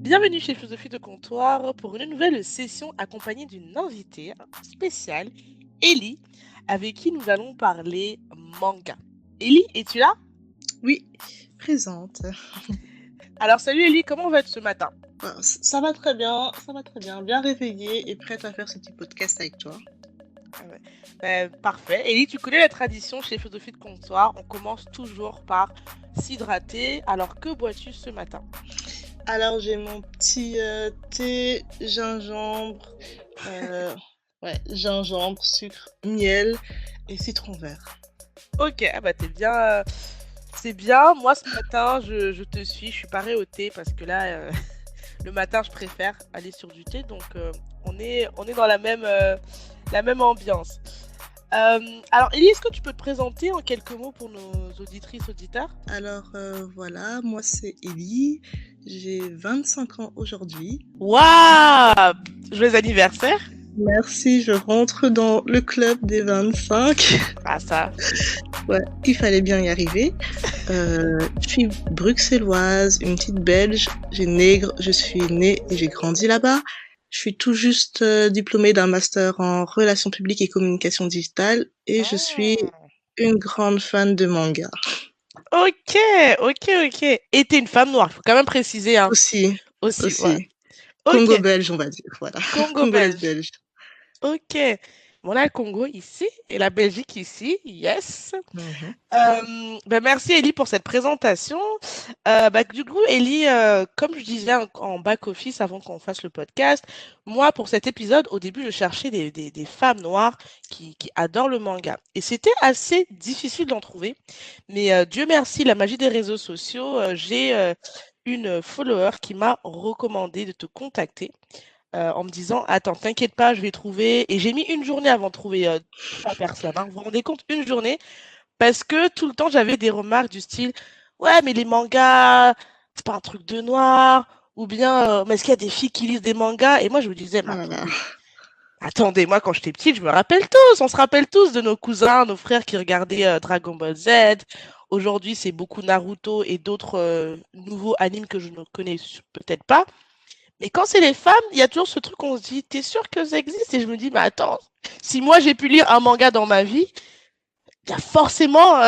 Bienvenue chez Philosophie de Comptoir pour une nouvelle session accompagnée d'une invitée spéciale, Ellie, avec qui nous allons parler manga. Ellie, es-tu là? Oui, présente. Alors salut Ellie, comment vas-tu ce matin? Ça va très bien, bien réveillée et prête à faire ce petit podcast avec toi. Ah ouais. Parfait. Ellie, tu connais la tradition chez Philosophie de Comptoir, on commence toujours par s'hydrater. Alors que bois-tu ce matin? Alors j'ai mon petit thé, gingembre, euh, gingembre, sucre, miel et citron vert. Ok, ah bah t'es bien, c'est bien. Moi ce matin, je te suis, je suis parée au thé parce que là, le matin, je préfère aller sur du thé, donc on est dans la même ambiance. Alors, Ellie, est-ce que tu peux te présenter en quelques mots pour nos auditrices, auditeurs? Alors voilà, moi c'est Ellie, j'ai 25 ans aujourd'hui. Waouh! Joyeux anniversaire! Merci, je rentre dans le club des 25. Ah, ça. Ouais, il fallait bien y arriver. Je suis bruxelloise, une petite belge, j'ai nègre, je suis née et j'ai grandi là-bas. Je suis tout juste diplômée d'un master en relations publiques et communication digitale et je suis Hmm. une grande fan de manga. Ok, ok, ok. Et t'es une femme noire, il faut quand même préciser, hein. Aussi, Aussi, ouais. aussi. Ok, Congo-belge, on va dire, voilà. Congo Congolaise belge. belge. Ok. Bon, on a le Congo ici et la Belgique ici, yes. Mhm. Merci Ellie pour cette présentation. Du coup, Ellie, comme je disais en back-office avant qu'on fasse le podcast, moi, pour cet épisode, au début, je cherchais des femmes noires qui adorent le manga. Et c'était assez difficile d'en trouver. Mais Dieu merci, la magie des réseaux sociaux, j'ai une follower qui m'a recommandé de te contacter en me disant, attends, t'inquiète pas, je vais trouver. Et j'ai mis une journée avant de trouver trois personnes, hein. Vous vous rendez compte, une journée? Parce que tout le temps, j'avais des remarques du style, ouais, mais les mangas, c'est pas un truc de noir, ou bien, mais est-ce qu'il y a des filles qui lisent des mangas? Et moi, je me disais, mais Oh là là. attendez, moi, quand j'étais petite, je me rappelle tous, on se rappelle tous de nos cousins, nos frères qui regardaient Dragon Ball Z. Aujourd'hui, c'est beaucoup Naruto et d'autres nouveaux animes que je ne connais peut-être pas. Mais quand c'est les femmes, il y a toujours ce truc, on se dit, t'es sûr que ça existe? Et je me dis, mais attends, si moi j'ai pu lire un manga dans ma vie, il y a forcément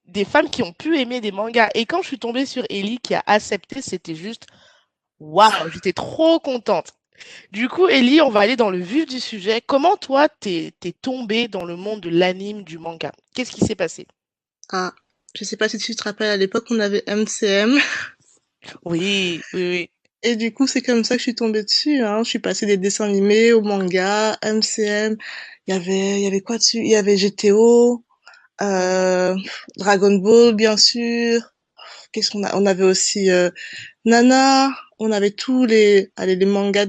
des femmes qui ont pu aimer des mangas. Et quand je suis tombée sur Ellie qui a accepté, c'était juste waouh, j'étais trop contente. Du coup, Ellie, on va aller dans le vif du sujet. Comment toi, t'es tombée dans le monde de l'anime, du manga? Qu'est-ce qui s'est passé? Ah, je sais pas si tu te rappelles, à l'époque, on avait MCM. Oui, oui, oui. Et du coup, c'est comme ça que je suis tombée dessus, hein. Je suis passée des dessins animés au manga, MCM. Il y avait quoi dessus? Il y avait GTO, Mhm. euh, Dragon Ball, bien sûr. Qu'est-ce qu'on a? On avait aussi, Nana. On avait les mangas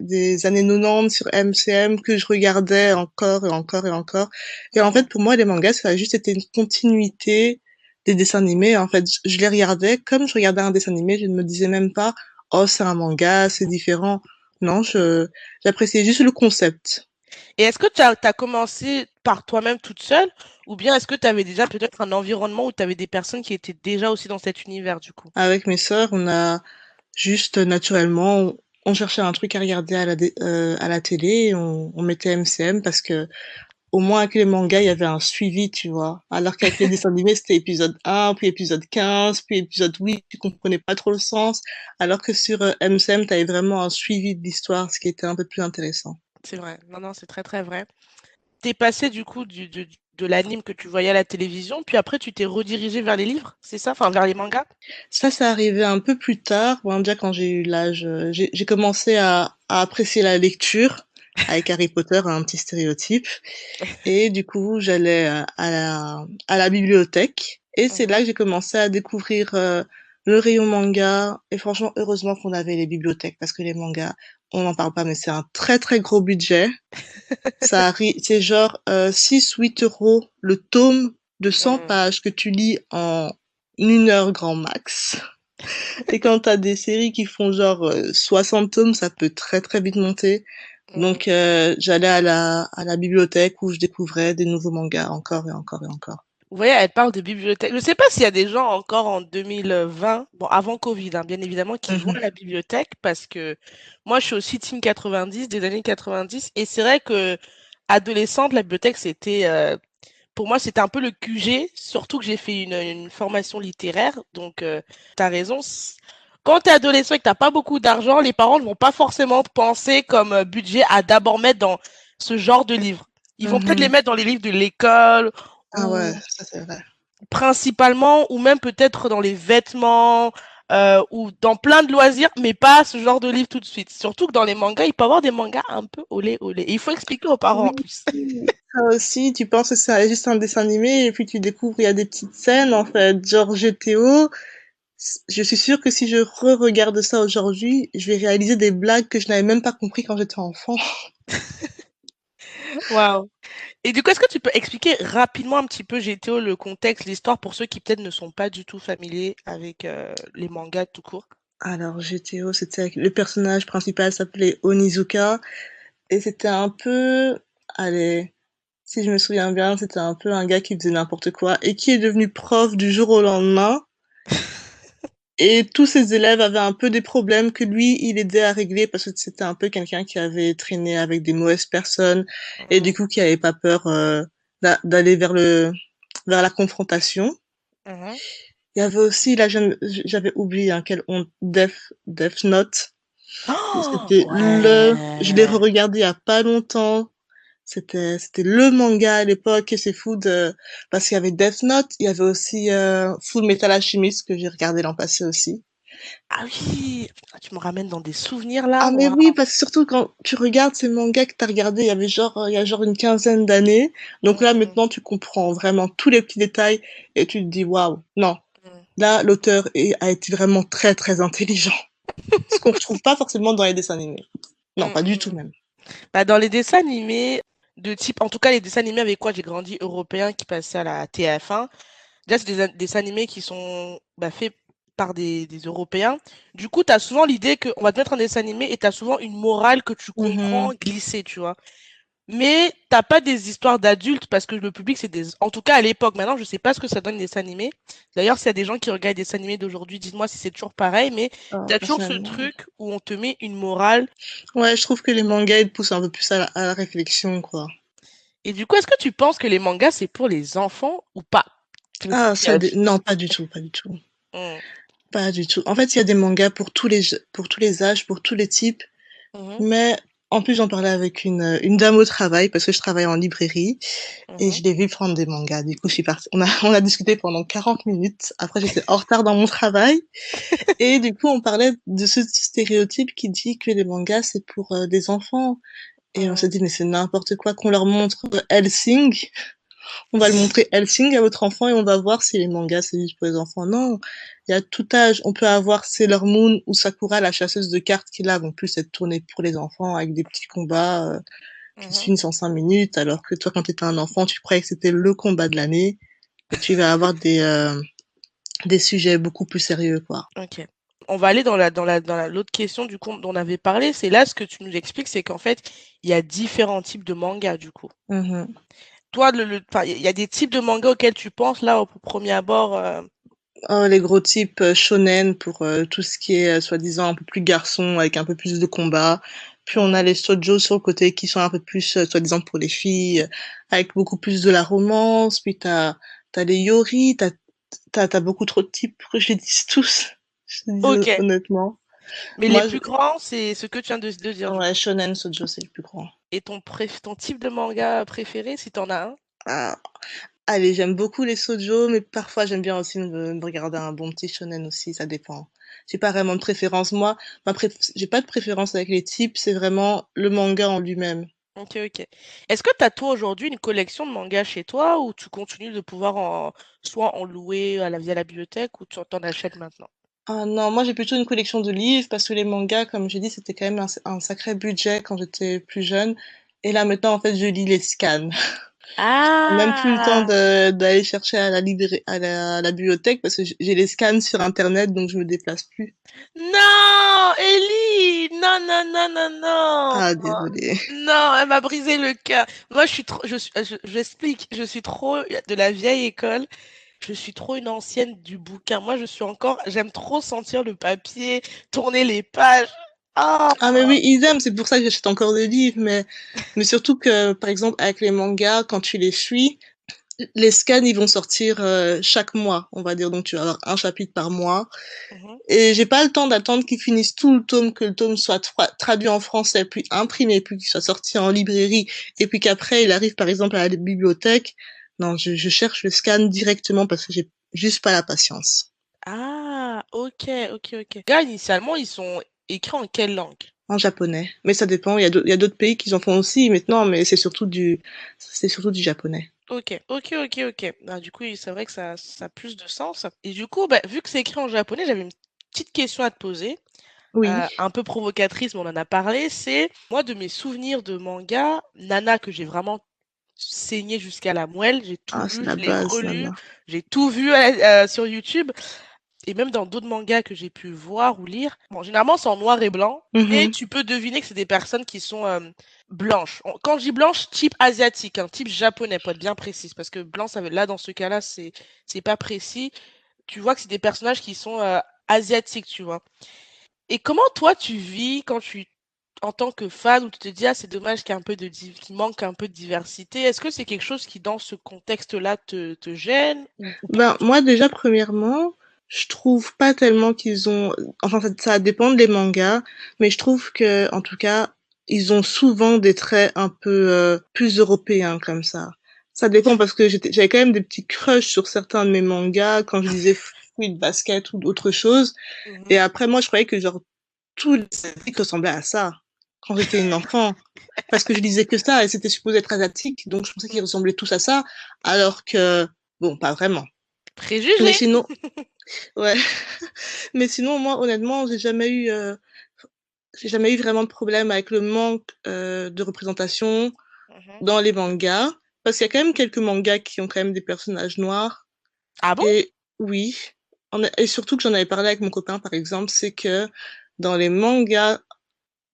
des années 90 sur MCM que je regardais encore et encore et encore. Et en fait, Mhm. pour moi, les mangas, ça a juste été une continuité des dessins animés. En fait, je les regardais comme je regardais un dessin animé. Je ne me disais même pas, oh, c'est un manga, c'est différent. Non, j'appréciais juste le concept. Et est-ce que tu as commencé par toi-même toute seule ou bien est-ce que tu avais déjà peut-être un environnement où tu avais des personnes qui étaient déjà aussi dans cet univers du coup? Avec mes sœurs, on a juste naturellement, on cherchait un truc à regarder à la télé, et on mettait MCM parce que au moins avec les mangas, il y avait un suivi, tu vois. Alors qu'avec les dessins animés, c'était épisode 1, puis épisode 15, puis épisode 8, tu comprenais pas trop le sens. Alors que sur MCM, tu avais vraiment un suivi de l'histoire, ce qui était un peu plus intéressant. C'est vrai. Non, non, c'est très, très vrai. T'es passé du coup de l'anime que tu voyais à la télévision, puis après tu t'es redirigé vers les livres, c'est ça? Enfin, vers les mangas? Ça arrivé un peu plus tard. Bon, déjà quand j'ai eu l'âge, j'ai commencé à apprécier la lecture. Avec Harry Potter, un petit stéréotype. Et du coup, j'allais à la bibliothèque. Et c'est là Mhm. que j'ai commencé à découvrir le rayon manga. Et franchement, heureusement qu'on avait les bibliothèques parce que les mangas, on n'en parle pas, mais c'est un très très gros budget. C'est genre 6-8 € le tome de 100 Mhm. pages que tu lis en 1 heure grand max. Et quand t'as des séries qui font genre 60 tomes, ça peut très très vite monter. Mhm. Donc j'allais à la bibliothèque où je découvrais des nouveaux mangas encore et encore et encore. Vous voyez, elle parle de bibliothèque. Je ne sais pas s'il y a des gens encore en 2020, bon, avant Covid, hein, bien évidemment, qui vont à Mhm. la bibliothèque parce que moi, je suis aussi team 90, des années 90. Et c'est vrai que adolescente, la bibliothèque, pour moi, c'était un peu le QG, surtout que j'ai fait une formation littéraire. Donc, tu as raison. Quand tu es adolescent et que tu n'as pas beaucoup d'argent, les parents ne vont pas forcément penser comme budget à d'abord mettre dans ce genre de livres. Ils vont peut-être les Mhm. mettre dans les livres de l'école Ah ouais, ou ça c'est vrai. principalement, ou même peut-être dans les vêtements ou dans plein de loisirs, mais pas ce genre de livre tout de suite. Surtout que dans les mangas, il peut y avoir des mangas un peu olé olé. Et il faut expliquer aux parents en Oui, plus. ça aussi, tu penses que c'est juste un dessin animé et puis tu découvres il y a des petites scènes en fait, genre GTO. Je suis sûre que si je re-regarde ça aujourd'hui, je vais réaliser des blagues que je n'avais même pas compris quand j'étais enfant. Waouh. Et du coup, est-ce que tu peux expliquer rapidement un petit peu GTO, le contexte, l'histoire pour ceux qui peut-être ne sont pas du tout familiers avec les mangas tout court? Alors GTO, c'était le personnage principal s'appelait Onizuka et c'était un peu, allez, si je me souviens bien, c'était un peu un gars qui faisait n'importe quoi et qui est devenu prof du jour au lendemain. Et tous ses élèves avaient un peu des problèmes que lui, il aidait à régler parce que c'était un peu quelqu'un qui avait traîné avec des mauvaises personnes et Mhm, du coup qui avait pas peur d'aller vers la confrontation. mhm. Il y avait aussi j'avais oublié quelle honte, Death Note. Oh, Je l'ai ouais. re-regardé il y a pas longtemps. C'était le manga à l'époque et c'est fou parce qu'il y avait Death Note, il y avait aussi Full Metal Alchemist que j'ai regardé l'an passé aussi. Ah oui, ah, tu me ramènes dans des souvenirs là. Ah mais Waouh. oui, parce que surtout quand tu regardes ces mangas que t'as regardé, il y a genre une quinzaine d'années. Donc là Mhm, maintenant tu comprends vraiment tous les petits détails et tu te dis waouh, non, mhm, là a été vraiment très très intelligent. Ce qu'on retrouve pas forcément dans les dessins animés. Non, mhm, pas du tout mhm. même. Bah, dans les dessins animés de type, en tout cas les dessins animés avec quoi j'ai grandi européens qui passaient à la TF1, déjà c'est dessins animés qui sont faits par des Européens. Du coup, tu as souvent l'idée qu'on va te mettre un dessin animé et tu as souvent une morale que tu comprends Mhm. glisser, tu vois. Mais t'as pas des histoires d'adultes parce que le public, c'est des... En tout cas, à l'époque, maintenant, je sais pas ce que ça donne les dessins animés. D'ailleurs, s'il y a des gens qui regardent des dessins animés d'aujourd'hui, dites-moi si c'est toujours pareil, mais t'as toujours ce Personnellement. truc où on te met une morale. Ouais, je trouve que les mangas ils poussent un peu plus à la réflexion quoi. Et du coup, est-ce que tu penses que les mangas, c'est pour les enfants ou pas? Le Ah, petit âge. non, pas du tout, pas du tout. Hmm. Pas du tout. En fait, il y a des mangas pour tous les âges, pour tous les types. Mhm, Mais en plus, j'en parlais avec une dame au travail parce que je travaille en librairie et mhm. je l'ai vu prendre des mangas. Du coup, je suis partie. On a discuté pendant 40 minutes. Après, j'étais en retard dans mon travail et du coup, on parlait de ce stéréotype qui dit que les mangas, c'est pour des enfants. Et on s'est dit, mais c'est n'importe quoi qu'on leur montre Helsing. On va le montrer Helsing à votre enfant et on va voir si les mangas c'est juste pour les enfants. Non, il y a tout âge. On peut avoir Sailor Moon ou Sakura, la chasseuse de cartes, qui là vont plus être tournées pour les enfants avec des petits combats qui se Mhm. finissent en 5 minutes, alors que toi, quand tu étais un enfant, tu croyais que c'était le combat de l'année et tu vas avoir des sujets beaucoup plus sérieux, quoi. Ok. On va aller l'autre question du coup dont on avait parlé. C'est là ce que tu nous expliques, c'est qu'en fait, il y a différents types de mangas du coup. Mhm. Toi, enfin, il y a des types de mangas auxquels tu penses là au premier abord. Oh, les gros types shonen pour tout ce qui est soi-disant un peu plus garçon avec un peu plus de combat. Puis on Mhm, a les shoujo sur le côté qui sont un peu plus soi-disant pour les filles avec beaucoup plus de la romance. Puis t'as les yori, t'as beaucoup trop de types pour que je les dise tous. Je te dis ok. honnêtement. Mais les Moi, plus grands, c'est ce que tu viens de dire du ouais, coup. shonen shoujo c'est le plus grand. Et ton type de manga préféré, si t'en as un? Ah, allez, j'aime beaucoup les shoujo, mais parfois j'aime bien aussi me regarder un bon petit shonen aussi, ça dépend. J'ai pas vraiment de préférence. Moi, j'ai pas de préférence avec les types, c'est vraiment le manga en lui-même. Ok, ok. Est-ce que tu as toi aujourd'hui une collection de mangas chez toi ou tu continues de pouvoir soit en louer via la bibliothèque ou tu t'en achètes maintenant? Ah non, moi j'ai plutôt une collection de livres parce que les mangas, comme j'ai dit, c'était quand même un sacré budget quand j'étais plus jeune. Et là maintenant, en fait, je lis les scans. J'ai même plus le temps Ah! d'aller chercher à la librairie, à la bibliothèque parce que j'ai les scans sur Internet, donc je me déplace plus. Non! Ellie! Non, non, Non, non, non. Ah, désolé. Non, elle m'a brisé le cœur. Moi, j'explique, je suis trop de la vieille école. Je suis trop une ancienne du bouquin. Moi, j'aime trop sentir le papier, tourner les pages. Ah, Ah, mais oui, idem, c'est pour ça que j'achète encore des livres, mais surtout que, par exemple, avec les mangas, quand tu les suis, les scans, ils vont sortir chaque mois, on va dire. Donc, tu vas avoir un chapitre par mois. mhm. Et j'ai pas le temps d'attendre qu'ils finissent tout le tome, que le tome soit traduit en français, puis imprimé, puis qu'il soit sorti en librairie, et puis qu'après, il arrive, par exemple, à la bibliothèque. Non, je cherche le scan directement parce que j'ai juste pas la patience. Ah, ok, ok, ok. Là, initialement, ils sont écrits en quelle langue? En japonais. Mais ça dépend. Il y a d'autres pays qui en font aussi maintenant, mais c'est surtout du japonais. Ok, ok, ok, ok. Ah, du coup, c'est vrai que ça a plus de sens. Et du coup, bah, vu que c'est écrit en japonais, j'avais une petite question à te poser, Oui. un peu provocatrice, mais on en a parlé. C'est, moi, de mes souvenirs de manga, Nana, que j'ai vraiment saigné jusqu'à la moelle, j'ai tout Ah, c'est lu, la je l'ai base, relu, Nana. j'ai tout vu sur YouTube. Et même dans d'autres mangas que j'ai pu voir ou lire, bon, généralement c'est en noir et blanc, et Mhm. tu peux deviner que c'est des personnes qui sont blanches. Quand je dis blanche, type asiatique, un type japonais, pour être bien précise, parce que blanc, là dans ce cas-là, c'est pas précis. Tu vois que c'est des personnages qui sont asiatiques, tu vois. Et comment toi tu vis quand en tant que fan, où tu te dis ah c'est dommage qu'il manque un peu de diversité. Est-ce que c'est quelque chose qui dans ce contexte-là te gêne ou pas Ben, du tout? moi, déjà, premièrement, je trouve pas tellement qu'ils ont, enfin, ça dépend des mangas, mais je trouve que, en tout cas, ils ont souvent des traits un peu plus européens comme ça. Ça dépend parce que j'avais quand même des petits crushs sur certains de mes mangas quand je lisais Fruits de Basket ou d'autres choses. Et Mhm. après, moi, je croyais que genre tous les asiatiques ressemblaient à ça quand j'étais une enfant. Parce que je lisais que ça et c'était supposé être asiatique, donc je pensais qu'ils ressemblaient tous à ça, alors que, bon, pas vraiment. Mais Préjugé. sinon, ouais. Mais sinon, moi, honnêtement, j'ai jamais eu vraiment de problème avec le manque de représentation Mhm. dans les mangas. Parce qu'il y a quand même quelques mangas qui ont quand même des personnages noirs. Ah bon? Et oui, et surtout que j'en avais parlé avec mon copain, par exemple, c'est que dans les mangas,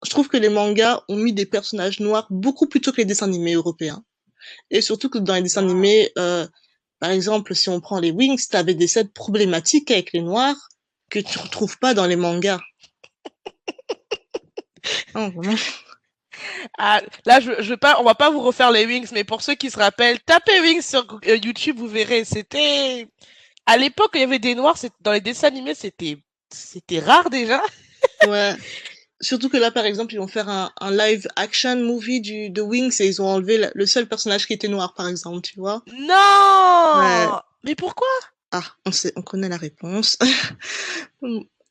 je trouve que les mangas ont mis des personnages noirs beaucoup plus tôt que les dessins animés européens. Et surtout que dans les dessins Waouh. animés, par exemple, si on prend les Wings, t'avais des scènes problématiques avec les noirs que tu retrouves pas dans les mangas. Oh, vraiment. Ah, là, je veux pas, on va pas vous refaire les Wings, mais pour ceux qui se rappellent, tapez Wings sur YouTube, vous verrez. C'était, à l'époque, il y avait des noirs, dans les dessins animés, c'était rare déjà. Ouais. Surtout que là, par exemple, ils vont faire un live action movie de Wings et ils ont enlevé le seul personnage qui était noir, par exemple, tu vois. Ouais. Non! Mais pourquoi? Ah, on connaît la réponse.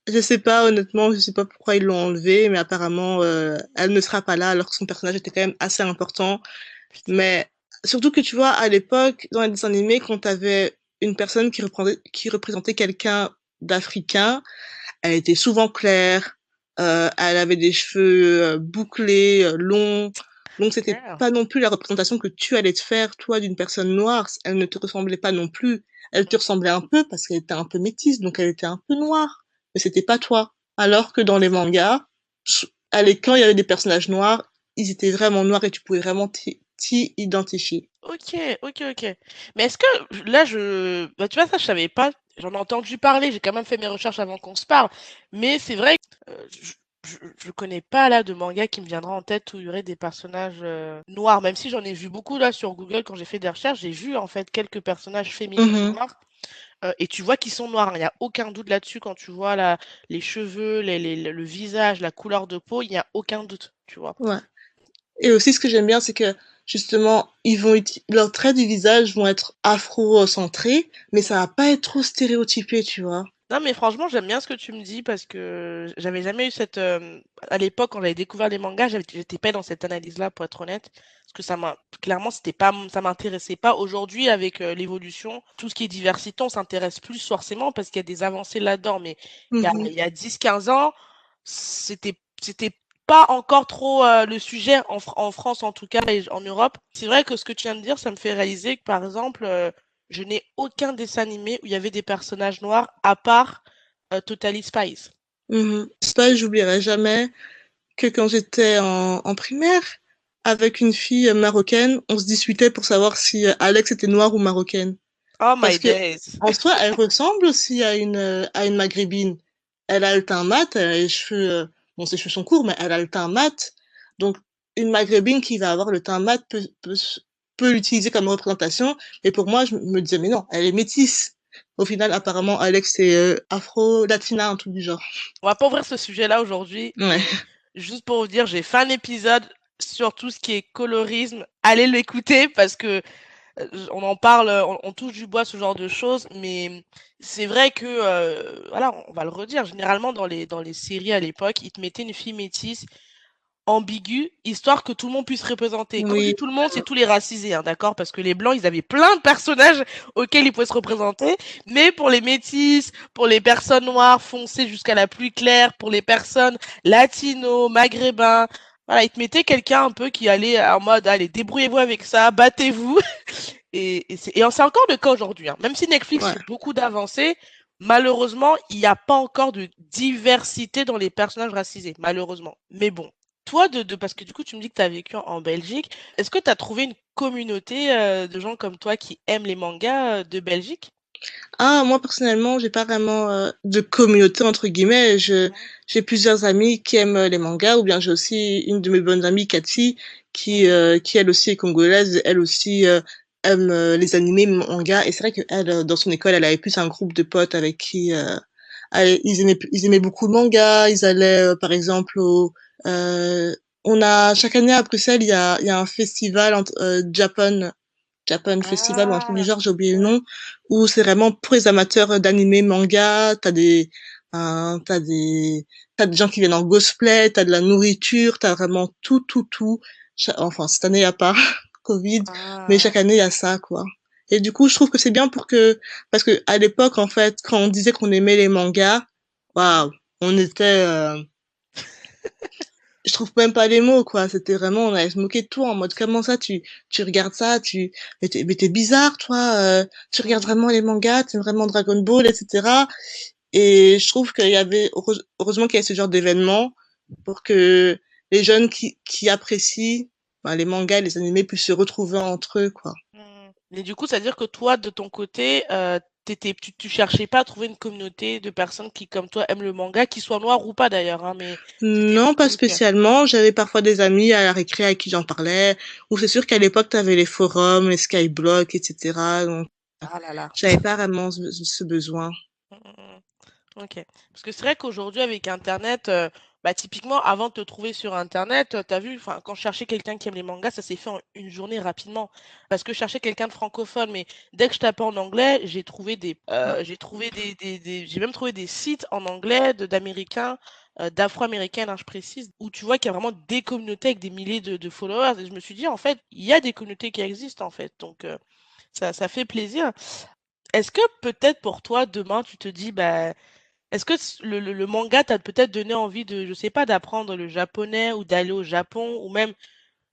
Je sais pas, honnêtement, je sais pas pourquoi ils l'ont enlevé, mais apparemment, elle ne sera pas là alors que son personnage était quand même assez important. Putain. Mais surtout que tu vois, à l'époque, dans les dessins animés, quand t'avais une personne qui représentait quelqu'un d'africain, elle était souvent claire, elle avait des cheveux bouclés, longs. Donc c'était Ok. pas non plus la représentation que tu allais te faire, toi, d'une personne noire. Elle ne te ressemblait pas non plus. Elle te ressemblait un peu parce qu'elle était un peu métisse, donc elle était un peu noire. Mais c'était pas toi. Alors que dans les mangas, quand il y avait des personnages noirs, ils étaient vraiment noirs et tu pouvais vraiment t'y identifier. Ok, ok, ok. Mais est-ce que là, bah, tu vois, ça, je savais pas. J'en ai entendu parler. J'ai quand même fait mes recherches avant qu'on se parle. Mais c'est vrai que je connais pas là de manga qui me viendra en tête où il y aurait des personnages noirs. Même si j'en ai vu beaucoup là sur Google quand j'ai fait des recherches, j'ai vu en fait quelques personnages féminins Mhm. noirs. Et tu vois qu'ils sont noirs, hein. Il n'y a aucun doute là-dessus quand tu vois les cheveux, le visage, la couleur de peau. Il n'y a aucun doute, tu vois. Ouais. Et aussi, ce que j'aime bien, c'est que justement, leurs traits du visage vont être afro-centrés, mais ça va pas être trop stéréotypé, tu vois. Non, mais franchement, j'aime bien ce que tu me dis parce que j'avais jamais eu à l'époque, quand j'avais découvert les mangas, j'étais pas dans cette analyse-là, pour être honnête. Parce que clairement, ça m'intéressait pas. Aujourd'hui, avec l'évolution, tout ce qui est diversité, on s'intéresse plus forcément parce qu'il y a des avancées là-dedans. Mais Mhm, il y a 10-15 ans, c'était pas encore trop le sujet en France, en tout cas, et en Europe. C'est vrai que ce que tu viens de dire, ça me fait réaliser que, par exemple, je n'ai aucun dessin animé où il y avait des personnages noirs à part Totally Spies. mhm. Ça, j'oublierai jamais que quand j'étais en primaire, avec une fille marocaine, on se disputait pour savoir si Alex était noire ou marocaine. Oh my Parce que, days. en soi, elle ressemble aussi à une maghrébine. Elle a le teint mat, elle a les cheveux, bon, ses cheveux sont courts, mais elle a le teint mat. Donc, une maghrébine qui va avoir le teint mat peut l'utiliser comme représentation. Et pour moi, je me disais, mais non, elle est métisse. Au final, apparemment, Alex est afro-latina, un truc du genre. On va pas ouvrir ce sujet-là aujourd'hui, Ouais, mais juste pour vous dire, j'ai fait un épisode sur tout ce qui est colorisme. Allez l'écouter parce que on en parle, on touche du bois ce genre de choses, mais c'est vrai que, voilà, on va le redire, généralement dans les séries à l'époque, ils te mettaient une fille métisse ambiguë, histoire que tout le monde puisse représenter. Quand je dis oui, tout le monde, c'est tous les racisés, hein, d'accord? Parce que les blancs, ils avaient plein de personnages auxquels ils pouvaient se représenter, mais pour les métis, pour les personnes noires foncées jusqu'à la plus claire, pour les personnes latinos, maghrébins, voilà, ils te mettaient quelqu'un un peu qui allait en mode, allez, débrouillez-vous avec ça, battez-vous. C'est encore le cas aujourd'hui, hein. Même si Netflix ouais. fait beaucoup d'avancées, malheureusement, il n'y a pas encore de diversité dans les personnages racisés, malheureusement. Mais bon, toi, parce que du coup, tu me dis que tu as vécu en Belgique, est-ce que tu as trouvé une communauté de gens comme toi qui aiment les mangas de Belgique? Ah, moi personnellement, j'ai pas vraiment de communauté entre guillemets. Mhm, J'ai plusieurs amis qui aiment les mangas, ou bien j'ai aussi une de mes bonnes amies, Cathy, mhm. qui elle aussi est congolaise, elle aussi aime les animés, mangas. Et c'est vrai que elle, dans son école, elle avait plus un groupe de potes avec qui ils aimaient beaucoup le manga. Ils allaient, par exemple, on a chaque année à Bruxelles, il y a un festival Japan Festival ou un truc du Ah, genre, j'ai oublié le ouais. nom, où c'est vraiment pour les amateurs d'animé, manga, t'as des gens qui viennent en cosplay, t'as de la nourriture, t'as vraiment tout. Enfin, cette année, il y a pas Covid, mais Ah. chaque année, il y a ça, quoi. Et du coup, je trouve que c'est bien parce que à l'époque, en fait, quand on disait qu'on aimait les mangas, Mhm. waouh, on était, je trouve même pas les mots, quoi. C'était vraiment, on allait se moquer de toi en mode, comment ça, tu regardes ça, mais t'es bizarre, toi, tu regardes Mhm. vraiment les mangas, t'aimes vraiment Dragon Ball, etc. Et je trouve qu'il y avait, heureusement qu'il y a ce genre d'événement pour que les jeunes qui apprécient, ben, les mangas, les animés puissent se retrouver entre eux, quoi. Mmh. Et du coup, c'est-à-dire que toi, de ton côté, tu cherchais pas à trouver une communauté de personnes qui, comme toi, aiment le manga, qu'ils soient noirs ou pas d'ailleurs, hein, mais c'était... Non, pas Ok. spécialement. J'avais parfois des amis à la récré avec qui j'en parlais, ou c'est sûr qu'à l'époque, t'avais les forums, les skyblocks, etc. Donc, Ah là là. j'avais pas vraiment ce besoin. Mmh, mmh, mmh. Ok. Parce que c'est vrai qu'aujourd'hui, avec Internet, bah, typiquement, avant de te trouver sur Internet, t'as vu, enfin, quand je cherchais quelqu'un qui aime les mangas, ça s'est fait en une journée rapidement. Parce que je cherchais quelqu'un de francophone, mais dès que je tapais en anglais, j'ai même trouvé des sites en anglais d'Américains, d'Afro-Américaines, hein, je précise, où tu vois qu'il y a vraiment des communautés avec des milliers de followers. Et je me suis dit, en fait, il y a des communautés qui existent, en fait. Donc, ça fait plaisir. Est-ce que peut-être pour toi, demain, tu te dis, bah, est-ce que le manga t'a peut-être donné envie de, je sais pas, d'apprendre le japonais ou d'aller au Japon ou même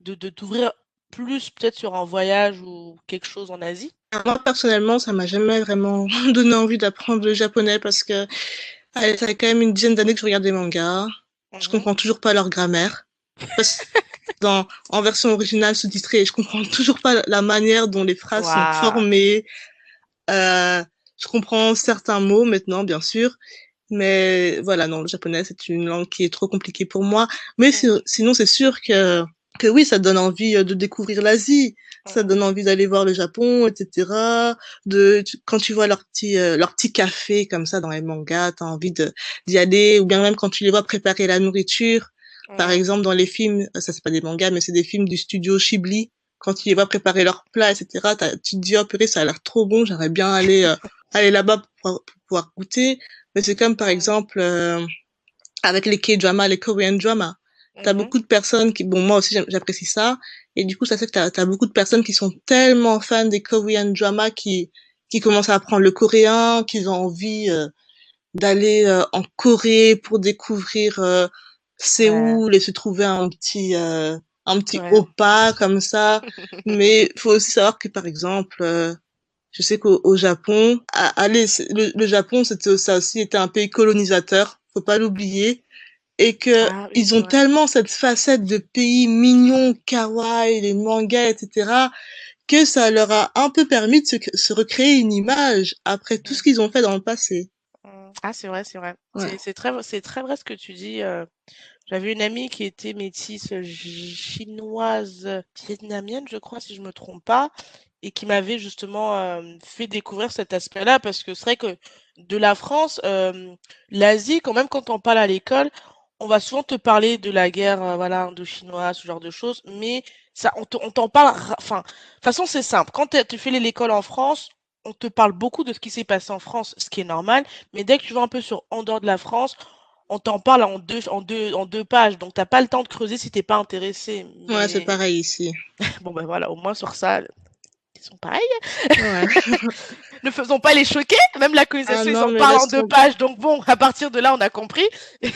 de t'ouvrir plus peut-être sur un voyage ou quelque chose en Asie? Moi, personnellement, ça m'a jamais vraiment donné envie d'apprendre le japonais parce que allez, ça fait quand même une dizaine d'années que je regarde des mangas. Je Mhm. comprends toujours pas leur grammaire. Parce que en version originale sous-titrée, je comprends toujours pas la manière dont les phrases sont Waouh. formées. Euh, je comprends certains mots maintenant, bien sûr. Mais voilà, non, le japonais, c'est une langue qui est trop compliquée pour moi. Mais Mhm, sinon, c'est sûr que oui, ça donne envie de découvrir l'Asie. Ça mhm. donne envie d'aller voir le Japon, etc. Quand tu vois leur petit café comme ça dans les mangas, t'as envie d'y aller. Ou bien même quand tu les vois préparer la nourriture. Par Mhm. exemple, dans les films, ça c'est pas des mangas, mais c'est des films du studio Ghibli. Quand tu les vois préparer leurs plats, etc., tu te dis, oh purée, ça a l'air trop bon, j'aimerais bien aller là-bas pour pouvoir goûter. Mais c'est comme par Mhm. exemple avec les K-dramas, les Korean dramas. T'as Mhm. beaucoup de personnes qui, bon moi aussi j'apprécie ça, et du coup ça fait que t'as beaucoup de personnes qui sont tellement fans des Korean dramas qui commencent à apprendre le coréen, qu'ils ont envie d'aller en Corée pour découvrir Ouais, Séoul et se trouver un petit ouais. oppa comme ça. Mais faut aussi savoir que par exemple je sais qu'au Japon, allez, le Japon, ça a aussi été un pays colonisateur, faut pas l'oublier. et que Ah oui, ils c'est ont vrai. tellement cette facette de pays mignon, kawaii, les mangas, etc., que ça leur a un peu permis de se recréer une image après tout ce qu'ils ont fait dans le passé. Ah, c'est vrai, c'est vrai. Ouais. C'est très vrai ce que tu dis. J'avais une amie qui était métisse chinoise, vietnamienne, je crois, si je me trompe pas, et qui m'avait justement fait découvrir cet aspect-là, parce que c'est vrai que de la France, l'Asie, quand même, quand on parle à l'école, on va souvent te parler de la guerre, voilà, indo-chinoise, ce genre de choses, mais ça, on t'en parle, enfin, de toute façon, c'est simple. Quand tu fais l'école en France, on te parle beaucoup de ce qui s'est passé en France, ce qui est normal, mais dès que tu vas un peu sur en dehors de la France, on t'en parle en deux pages, donc t'as pas le temps de creuser si t'es pas intéressé. Ouais, c'est Mais pareil ici. bon ben voilà, au moins sur ça, ils sont pareils. Ouais. Ne faisons pas les choquer. Même la Ah colonisation, ils non, en mais parlent en laisse deux tomber. pages. Donc bon, à partir de là, on a compris. Ouais.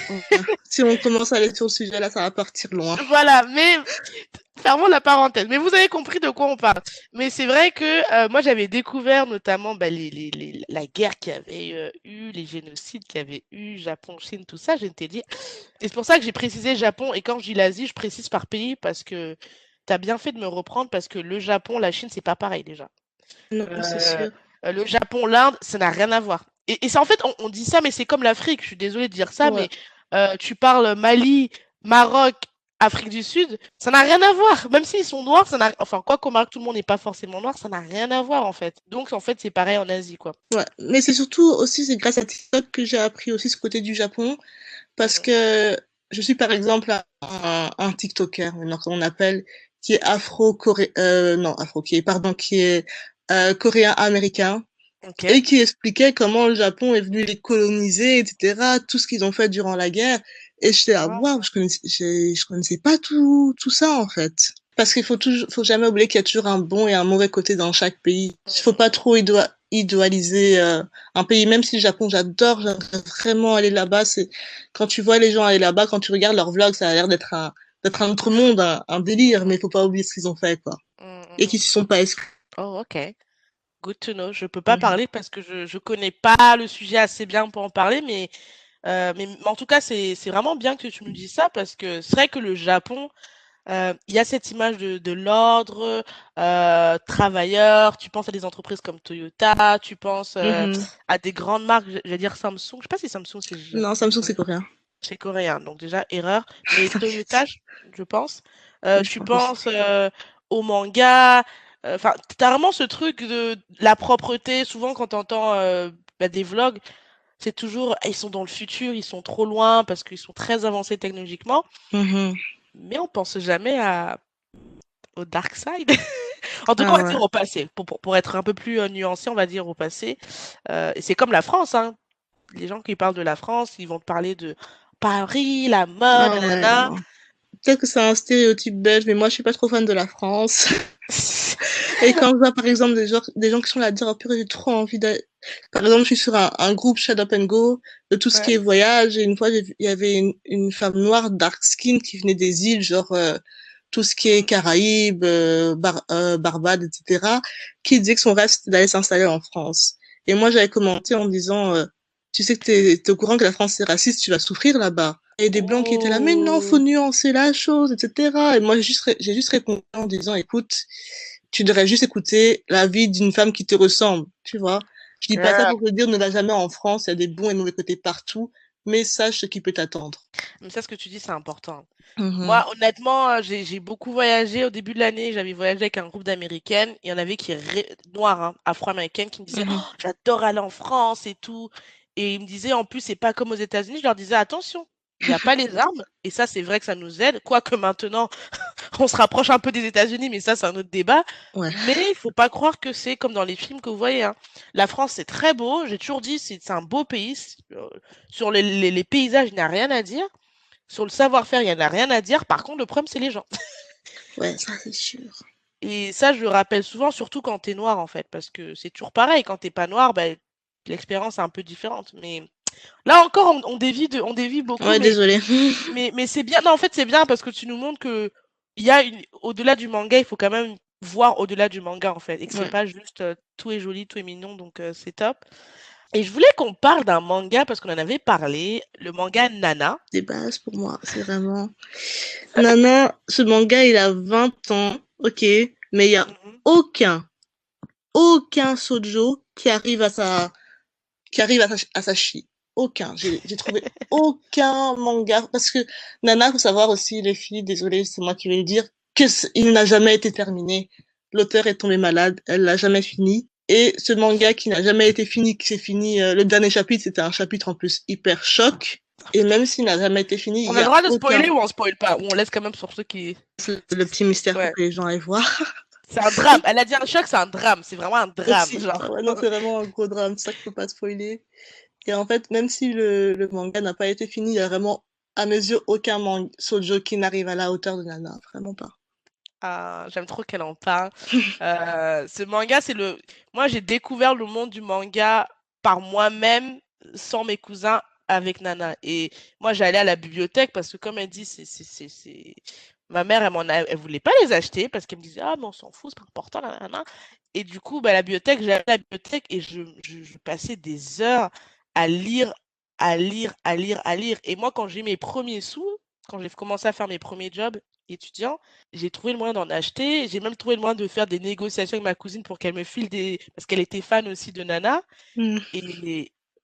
Si on commence à aller sur le sujet, là, ça va partir loin. Voilà, mais fermons la parenthèse. Mais vous avez compris de quoi on parle. Mais c'est vrai que moi, j'avais découvert notamment bah, la guerre qu'il y avait eu, les génocides qu'il y avait eu, Japon, Chine, tout ça. Je m'étais dit, et c'est pour ça que j'ai précisé Japon. Et quand je dis l'Asie, je précise par pays parce que tu as bien fait de me reprendre parce que le Japon, la Chine, c'est pas pareil déjà. Non, c'est Euh, sûr. le Japon, l'Inde, ça n'a rien à voir. Et c'est en fait, on dit ça, mais c'est comme l'Afrique. Je suis désolée de dire ça, Ouais. mais tu parles Mali, Maroc, Afrique du Sud, ça n'a rien à voir. Même s'ils sont noirs, ça n'a, enfin, quoi qu'au Maroc, tout le monde n'est pas forcément noir, ça n'a rien à voir en fait. Donc en fait, c'est pareil en Asie, quoi. Ouais. Mais c'est surtout aussi, c'est grâce à TikTok que j'ai appris aussi ce côté du Japon. Parce Mhm. que je suis par exemple un TikToker, maintenant qu'on appelle, qui est afro-coréen, non, afro, qui est, pardon, qui est coréen-américain, Ok. et qui expliquait comment le Japon est venu les coloniser, etc., tout ce qu'ils ont fait durant la guerre. Et j'étais là, Ah, waouh, je connaissais pas tout ça, en fait. Parce qu'il faut jamais oublier qu'il y a toujours un bon et un mauvais côté dans chaque pays. Il faut pas trop idéaliser un pays. Même si le Japon, j'aimerais vraiment aller là-bas. C'est quand tu vois les gens aller là-bas, quand tu regardes leurs vlogs, ça a l'air d'être un autre monde, un délire. Mais il faut pas oublier ce qu'ils ont fait, quoi. Et qu'ils se sont pas exclus. Oh, ok. Good to know. Je peux pas Mhm. parler parce que je connais pas le sujet assez bien pour en parler, mais en tout cas, c'est vraiment bien que tu me dises ça parce que c'est vrai que le Japon, il y a cette image de l'ordre, travailleur. Tu penses à des entreprises comme Toyota, tu penses Mhm. à des grandes marques, je vais dire Samsung. Je sais pas si Samsung c'est Non, japonais ou Samsung, c'est coréen. coréen. C'est coréen, donc déjà erreur. Mais Toyota, T'inquiète. je pense. Oui, je Tu pense aussi. penses au manga. Enfin, t'as vraiment ce truc de la propreté. Souvent, quand t'entends bah, des vlogs, c'est toujours ils sont dans le futur, ils sont trop loin parce qu'ils sont très avancés technologiquement. Mhm. Mais on pense jamais au dark side. En tout cas, Ah on va ouais. dire au passé. Pour être un peu plus nuancé, on va dire au passé. Et c'est comme la France, hein. Les gens qui parlent de la France, ils vont te parler de Paris, la mode, Ah ouais, nanana. non. Peut-être que c'est un stéréotype belge, mais moi, je suis pas trop fan de la France. Et quand je vois, par exemple, des gens qui sont là à dire, oh, purée, j'ai trop envie d'aller. Par exemple, je suis sur un groupe Shut Up and Go de tout ce qui Ouais. est voyage. Et une fois, il y avait une femme noire, dark skin, qui venait des îles, genre, tout ce qui est Caraïbes, Barbade, etc., qui disait que son rêve, c'était d'aller s'installer en France. Et moi, j'avais commenté en disant, tu sais que t'es au courant que la France est raciste, tu vas souffrir là-bas. Et des blancs qui étaient là, mais non, faut Oh, nuancer la chose, etc. Et moi, j'ai juste répondu en disant, écoute, tu devrais juste écouter la vie d'une femme qui te ressemble, tu vois. Je dis pas ça girl. pour te dire ne va jamais en France, il y a des bons et mauvais côtés partout, mais sache ce qui peut t'attendre. Mais ça, ce que tu dis, c'est important. Mhm, Moi, honnêtement, j'ai beaucoup voyagé. Au début de l'année, j'avais voyagé avec un groupe d'Américaines. Il y en avait qui noires, hein, afro-américaines, qui me disaient, oh, mhm. j'adore aller en France et tout. Et ils me disaient, en plus, c'est pas comme aux États-Unis. Je leur disais, attention, il n'y a pas les armes. Et ça, c'est vrai que ça nous aide. Quoique maintenant, on se rapproche un peu des États-Unis, mais ça, c'est un autre débat. Ouais, Mais il faut pas croire que c'est comme dans les films que vous voyez, hein. La France, c'est très beau. J'ai toujours dit, c'est un beau pays. Sur les paysages, il n'y a rien à dire. Sur le savoir-faire, il n'y en a rien à dire. Par contre, le problème, c'est les gens. ouais, ça c'est sûr. Et ça, je le rappelle souvent, surtout quand t'es noir, en fait. Parce que c'est toujours pareil. Quand t'es pas noir, bah, l'expérience est un peu différente. Mais là encore, on dévie beaucoup. Ouais, désolé. Mais c'est bien. Non, en fait, c'est bien parce que tu nous montres que au-delà du manga, il faut quand même voir au-delà du manga, en fait. Et que c'est Ouais. pas juste tout est joli, tout est mignon. Donc, c'est top. Et je voulais qu'on parle d'un manga parce qu'on en avait parlé, le manga Nana. Des bases pour moi, c'est vraiment... Nana, ce manga, il a 20 ans, ok, mais il y a Mhm. aucun, aucun shoujo qui arrive à sa chie. Aucun. J'ai trouvé aucun manga. Parce que Nana, faut savoir aussi, les filles, désolée, c'est moi qui vais le dire, il n'a jamais été terminé. L'auteur est tombé malade, elle l'a jamais fini. Et ce manga qui n'a jamais été fini, qui s'est fini, le dernier chapitre, c'était un chapitre en plus hyper choc. Et même s'il n'a jamais été fini, il On y a le a droit de aucun, spoiler ou on spoil pas? Ou on laisse quand même sur ceux qui... le petit mystère pour Ouais. que les gens aillent voir. C'est un drame. Elle a dit un choc, c'est un drame. C'est vraiment un drame, Aussi. genre. Ah ouais, non, c'est vraiment un gros drame, c'est ça qu'il faut pas spoiler. Et en fait, même si le manga n'a pas été fini, il y a vraiment, à mes yeux, aucun shoujo qui n'arrive à la hauteur de Nana. Vraiment pas. Ah, j'aime trop qu'elle en parle. Ce manga, c'est le... Moi, j'ai découvert le monde du manga par moi-même, sans mes cousins, avec Nana. Et moi, j'allais à la bibliothèque parce que, comme elle dit, ma mère, elle voulait pas les acheter parce qu'elle me disait, ah, mais on s'en fout, c'est pas important, nanana. Et du coup, bah, la bibliothèque, j'allais à la bibliothèque et je passais des heures à lire, à lire, à lire, à lire. Et moi, quand j'ai eu mes premiers sous, quand j'ai commencé à faire mes premiers jobs étudiants, j'ai trouvé le moyen d'en acheter. J'ai même trouvé le moyen de faire des négociations avec ma cousine pour qu'elle me file des... Parce qu'elle était fan aussi de Nana. Hmm.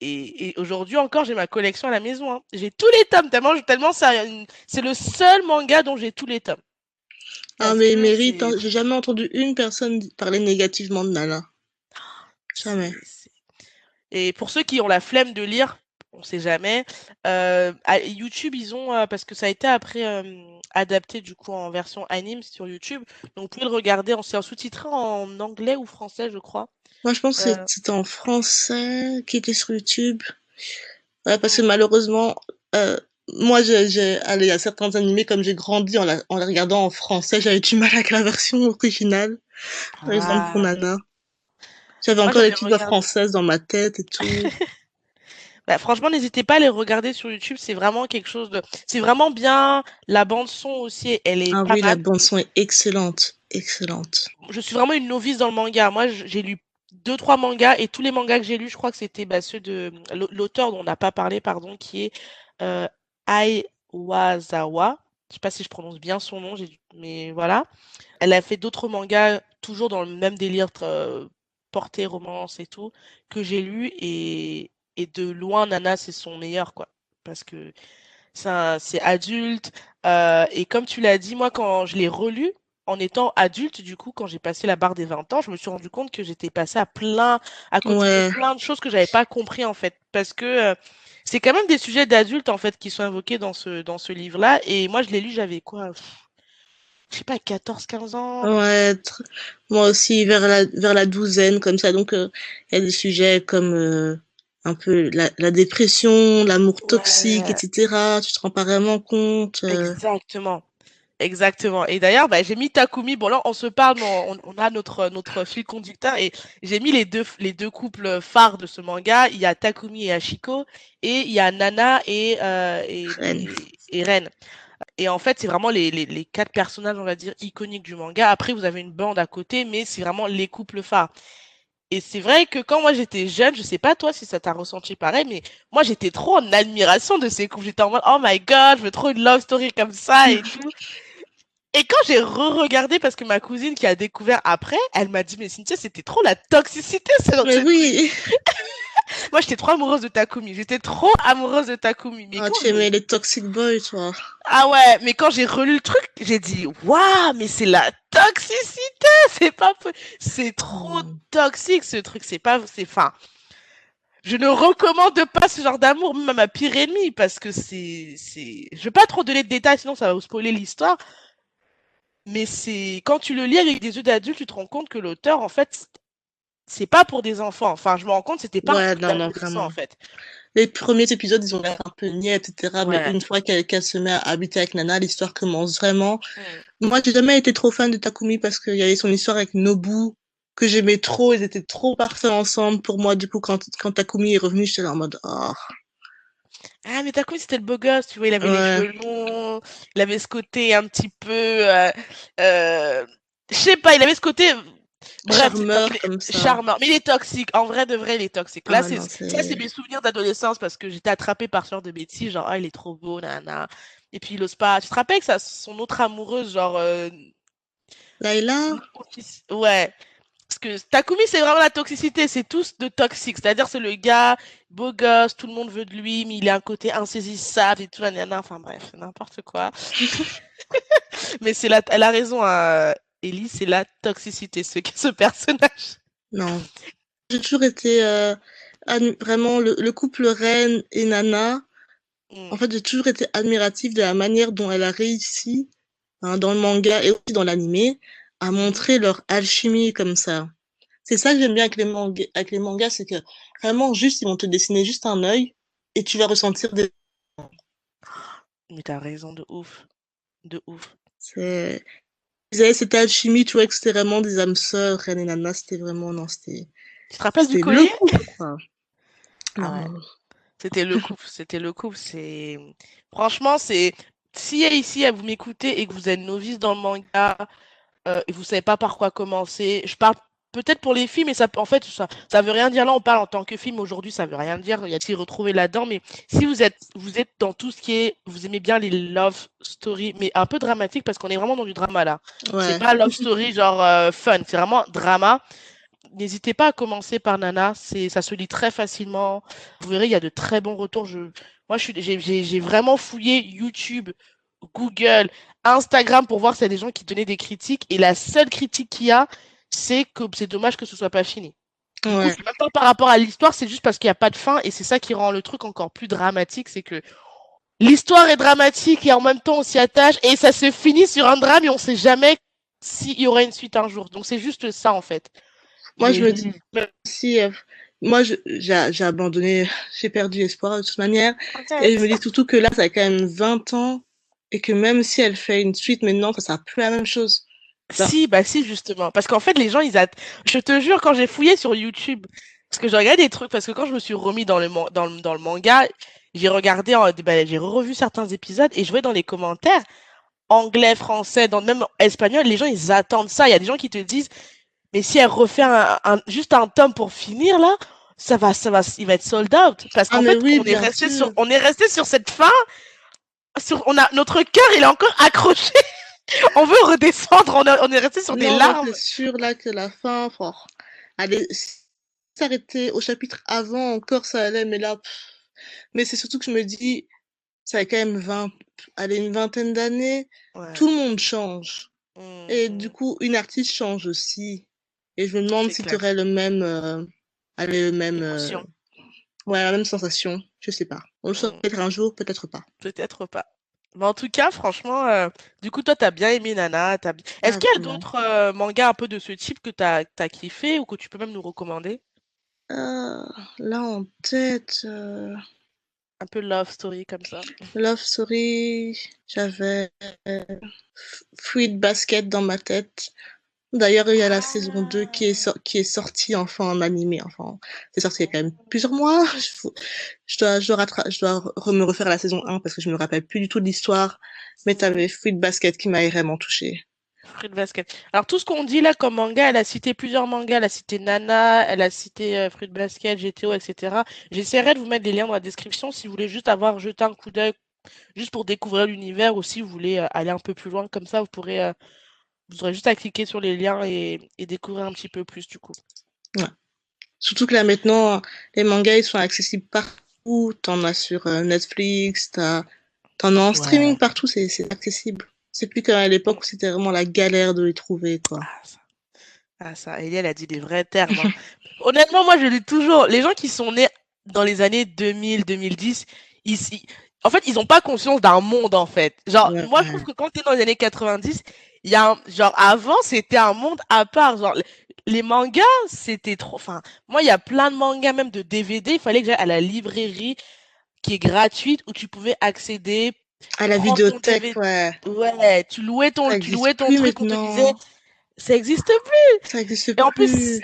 Et, et aujourd'hui encore, j'ai ma collection à la maison, hein. J'ai tous les tomes, tellement c'est le seul manga dont j'ai tous les tomes. Ah, Parce mais il que mérite, hein. J'ai jamais entendu une personne parler négativement de Nana. Jamais. c'est... Et pour ceux qui ont la flemme de lire, on sait jamais, à YouTube, ils ont, parce que ça a été après adapté du coup en version anime sur YouTube, donc vous pouvez le regarder, c'est en sous-titré en anglais ou français, je crois. Moi, je pense que Euh, c'était en français qui était sur YouTube. Ouais, parce que hmm. malheureusement, euh, moi, allez, il y a certains animés, comme j'ai grandi en les regardant en français, j'avais du mal avec la version originale. Par exemple, pour Ah, Nana. J'avais moi encore les j'avais petites voix regardé. françaises dans ma tête et tout. Bah, franchement, n'hésitez pas à les regarder sur YouTube, c'est vraiment quelque chose de... C'est vraiment bien, la bande son aussi, elle est Ah pas oui, la mal. bande son est excellente. Excellente. Je suis vraiment une novice dans le manga. Moi, j'ai lu deux, trois mangas et tous les mangas que j'ai lus, je crois que c'était bah, ceux de l'auteur dont on n'a pas parlé, pardon, qui est Ai Wazawa. Je sais pas si je prononce bien son nom, mais voilà. Elle a fait d'autres mangas, toujours dans le même délire, porté romance et tout, que j'ai lu et de loin, Nana, c'est son meilleur, quoi. Parce que c'est adulte. Et comme tu l'as dit, moi, quand je l'ai relu, en étant adulte, du coup, quand j'ai passé la barre des 20 ans, je me suis rendu compte que j'étais passée à côté de Ouais. plein de choses que j'avais pas compris, en fait. Parce que c'est quand même des sujets d'adultes, en fait, qui sont invoqués dans ce livre-là. Et moi, je l'ai lu, j'avais quoi? Je sais pas, 14 15 ans. Ouais. Moi aussi, vers la douzaine, comme ça. Donc, il y a des sujets comme un peu la dépression, l'amour toxique, Ouais, etc. Tu te rends pas vraiment compte. exactement. Exactement. Et d'ailleurs, bah, j'ai mis Takumi. Bon, là, on se parle, mais on a notre fil conducteur. Et j'ai mis les deux couples phares de ce manga. Il y a Takumi et Ashiko. Et il y a Nana Reine. et Ren. Et en fait, c'est vraiment les quatre personnages, on va dire, iconiques du manga. Après, vous avez une bande à côté, mais c'est vraiment les couples phares. Et c'est vrai que quand moi j'étais jeune, je sais pas toi si ça t'a ressenti pareil, mais moi j'étais trop en admiration de ces couples. J'étais en mode, oh my god, je veux trop une love story comme ça et tout. Et quand j'ai re-regardé, parce que ma cousine qui a découvert après, elle m'a dit, mais Cynthia, c'était trop la toxicité, Mais oui. Moi, j'étais trop amoureuse de Takumi. J'étais trop amoureuse de Takumi. Mais Ah, quand tu aimais les Toxic Boys, toi. Ah ouais, mais quand j'ai relu le truc, j'ai dit, waouh, mais c'est la toxicité! C'est pas, c'est trop Hmm. toxique, ce truc. Enfin, je ne recommande pas ce genre d'amour, même à ma pire ennemie, parce que je vais pas trop donner de détails, sinon ça va vous spoiler l'histoire. Mais quand tu le lis avec des yeux d'adulte, tu te rends compte que l'auteur, en fait, c'est pas pour des enfants. Enfin, je me rends compte, c'était pas un Ouais, truc non, non, d'adolescent, vraiment. en fait. Les premiers épisodes, ils ont l'air un peu niais, etc. Mais Ouais. une fois qu'elle se met à habiter avec Nana, l'histoire commence vraiment. Mm. Moi, j'ai jamais été trop fan de Takumi parce qu'il y avait son histoire avec Nobu que j'aimais trop. Ils étaient trop parfaits ensemble pour moi. Du coup, quand Takumi est revenu, j'étais là en mode, oh, Ah, mais Takumi, c'était le beau gosse, tu vois, il avait les ouais. cheveux longs, il avait ce côté un petit peu, je sais pas, il avait ce côté. Bref, c'est charmeur comme ça. charmant. Mais il est toxique. En vrai, de vrai, il est toxique. Là, Ah non, ça, c'est c'est... mes souvenirs d'adolescence parce que j'étais attrapée par ce genre de bêtises. Genre, ah, il est trop beau, nana. Et puis, il ose pas. Tu te rappelles que son autre amoureuse, genre, Laila? ouais. Parce que Takumi, c'est vraiment la toxicité. C'est tous de toxiques. C'est-à-dire, c'est le gars, beau gosse, tout le monde veut de lui, mais il a un côté insaisissable et tout, nana. Enfin, bref, n'importe quoi. Mais elle a raison, hein, Ellie, c'est la toxicité, ce personnage. Non. J'ai toujours été vraiment le couple Reine et Nana. En Mm. fait, j'ai toujours été admirative de la manière dont elle a réussi, hein, dans le manga et aussi dans l'animé, à Mhm. montrer leur alchimie comme ça. C'est ça que j'aime bien avec les mangas, c'est que vraiment juste, ils vont te dessiner juste un œil et tu vas ressentir des... Mais t'as raison de ouf. De ouf. C'est... Ils avaient cette alchimie, tu vois, que c'était vraiment des âmes sœurs, Ren et Nana, c'était vraiment, non, Tu te rappelles du c'était le collier? couple, quoi. Ah ouais. Non. C'était le couple. C'était le couple. C'est franchement, c'est si ici vous m'écoutez et que vous êtes novice dans le manga et vous savez pas par quoi commencer, je parle peut-être pour les filles, mais ça, en fait, ça veut rien dire. Là, on parle en tant que film. Aujourd'hui, ça veut rien dire. Il y a de s'y retrouver là-dedans. Mais si vous êtes dans tout ce qui est, vous aimez bien les love story, mais un peu dramatique parce qu'on est vraiment dans du drama là. C'est Ouais. pas love story genre fun. C'est vraiment drama. N'hésitez pas à commencer par Nana, ça se lit très facilement. Vous verrez, il y a de très bons retours. Moi, j'ai vraiment fouillé YouTube, Google, Instagram pour voir s'il y a des gens qui donnaient des critiques. Et la seule critique qu'il y a, c'est que c'est dommage que ce soit pas fini. Du coup, Ouais. c'est même pas par rapport à l'histoire, c'est juste parce qu'il n'y a pas de fin. Et c'est ça qui rend le truc encore plus dramatique, c'est que l'histoire est dramatique et en même temps on s'y attache et ça se finit sur un drame et on sait jamais s'il y aura une suite un jour. Donc c'est juste ça en fait. Moi, Mais je me dis, même si, moi, j'ai abandonné, j'ai perdu espoir de toute manière. Et je me dis surtout que là, ça a quand même 20 ans et que même si elle fait une suite maintenant, ça sera plus la même chose. Genre, si, bah si, justement. Parce qu'en fait, les gens, je te jure, quand j'ai fouillé sur YouTube, parce que je regardais des trucs, parce que quand je me suis remis dans le manga, j'ai regardé, bah, j'ai revu certains épisodes et je voyais dans les commentaires, anglais, français, même espagnol, les gens, ils attendent ça. Il y a des gens qui te disent, mais si elle refait juste un tome pour finir, là, il va être sold out. Parce ah, qu'en mais fait, oui, bien sûr. on est resté sur cette fin, notre cœur, il est encore accroché. On veut redescendre, on est resté sur des Non, moi, larmes. c'est sûr, là, que la fin, allez, s'arrêter au chapitre avant, encore, ça allait, mais là, mais c'est surtout que je me dis, ça a quand même 20, allez, une vingtaine d'années, tout Ouais. le monde change. Et du Mhm. coup, une artiste change aussi. Et je me demande C'est si tu clair. aurais le même, allez, le même, Émotion. ouais, la même sensation. Je sais pas. On le saura Mhm. peut-être un jour, peut-être pas. Peut-être pas. Mais en tout cas, franchement, du coup, toi, t'as bien aimé Nana. Est-ce Ah, qu'il y a vraiment. d'autres mangas un peu de ce type que t'as kiffé ou que tu peux même nous recommander? Là, en tête, Un peu love story comme ça. Love Story, j'avais Fruit Basket dans ma tête. D'ailleurs, il y a la saison 2 Ah. qui est sortie enfin en animé. Enfin, c'est sorti il y a quand même plusieurs mois. Je dois me refaire la saison 1 parce que je me rappelle plus du tout de l'histoire. Mais Mhm. t'avais Fruit Basket qui m'a vraiment touchée. Fruit Basket. Alors, tout ce qu'on dit là comme manga, elle a cité plusieurs mangas. Elle a cité Nana, elle a cité Fruit Basket, GTO, etc. J'essaierai de vous mettre des liens dans la description si vous voulez juste avoir jeté un coup d'œil, juste pour découvrir l'univers ou si vous voulez aller un peu plus loin. Comme ça, vous aurez juste à cliquer sur les liens et découvrir un petit peu plus du coup. Ouais. Surtout que là maintenant, les mangas ils sont accessibles partout. T'en as sur Netflix, t'en as en streaming Ouais. partout, c'est accessible. C'est plus qu'à l'époque où c'était vraiment la galère de les trouver, quoi. Ah, ça. Ah, ça. Elie, elle a dit des vrais termes, hein. Honnêtement, moi, je dis toujours, les gens qui sont nés dans les années 2000, 2010, en fait, ils n'ont pas conscience d'un monde, en fait. Genre, Ouais, moi, je trouve que quand tu es dans les années 90, il y a genre, avant, c'était un monde à part. Genre, les mangas, c'était trop. Enfin, moi, il y a plein de mangas, même de DVD. Il fallait que j'aille à la librairie qui est gratuite où tu pouvais accéder, à la prendre ton vidéothèque, DVD. ouais. Ouais, Ça tu existe louais ton plus truc, on te disait, maintenant. ça existe plus. Ça existe Et en plus. plus,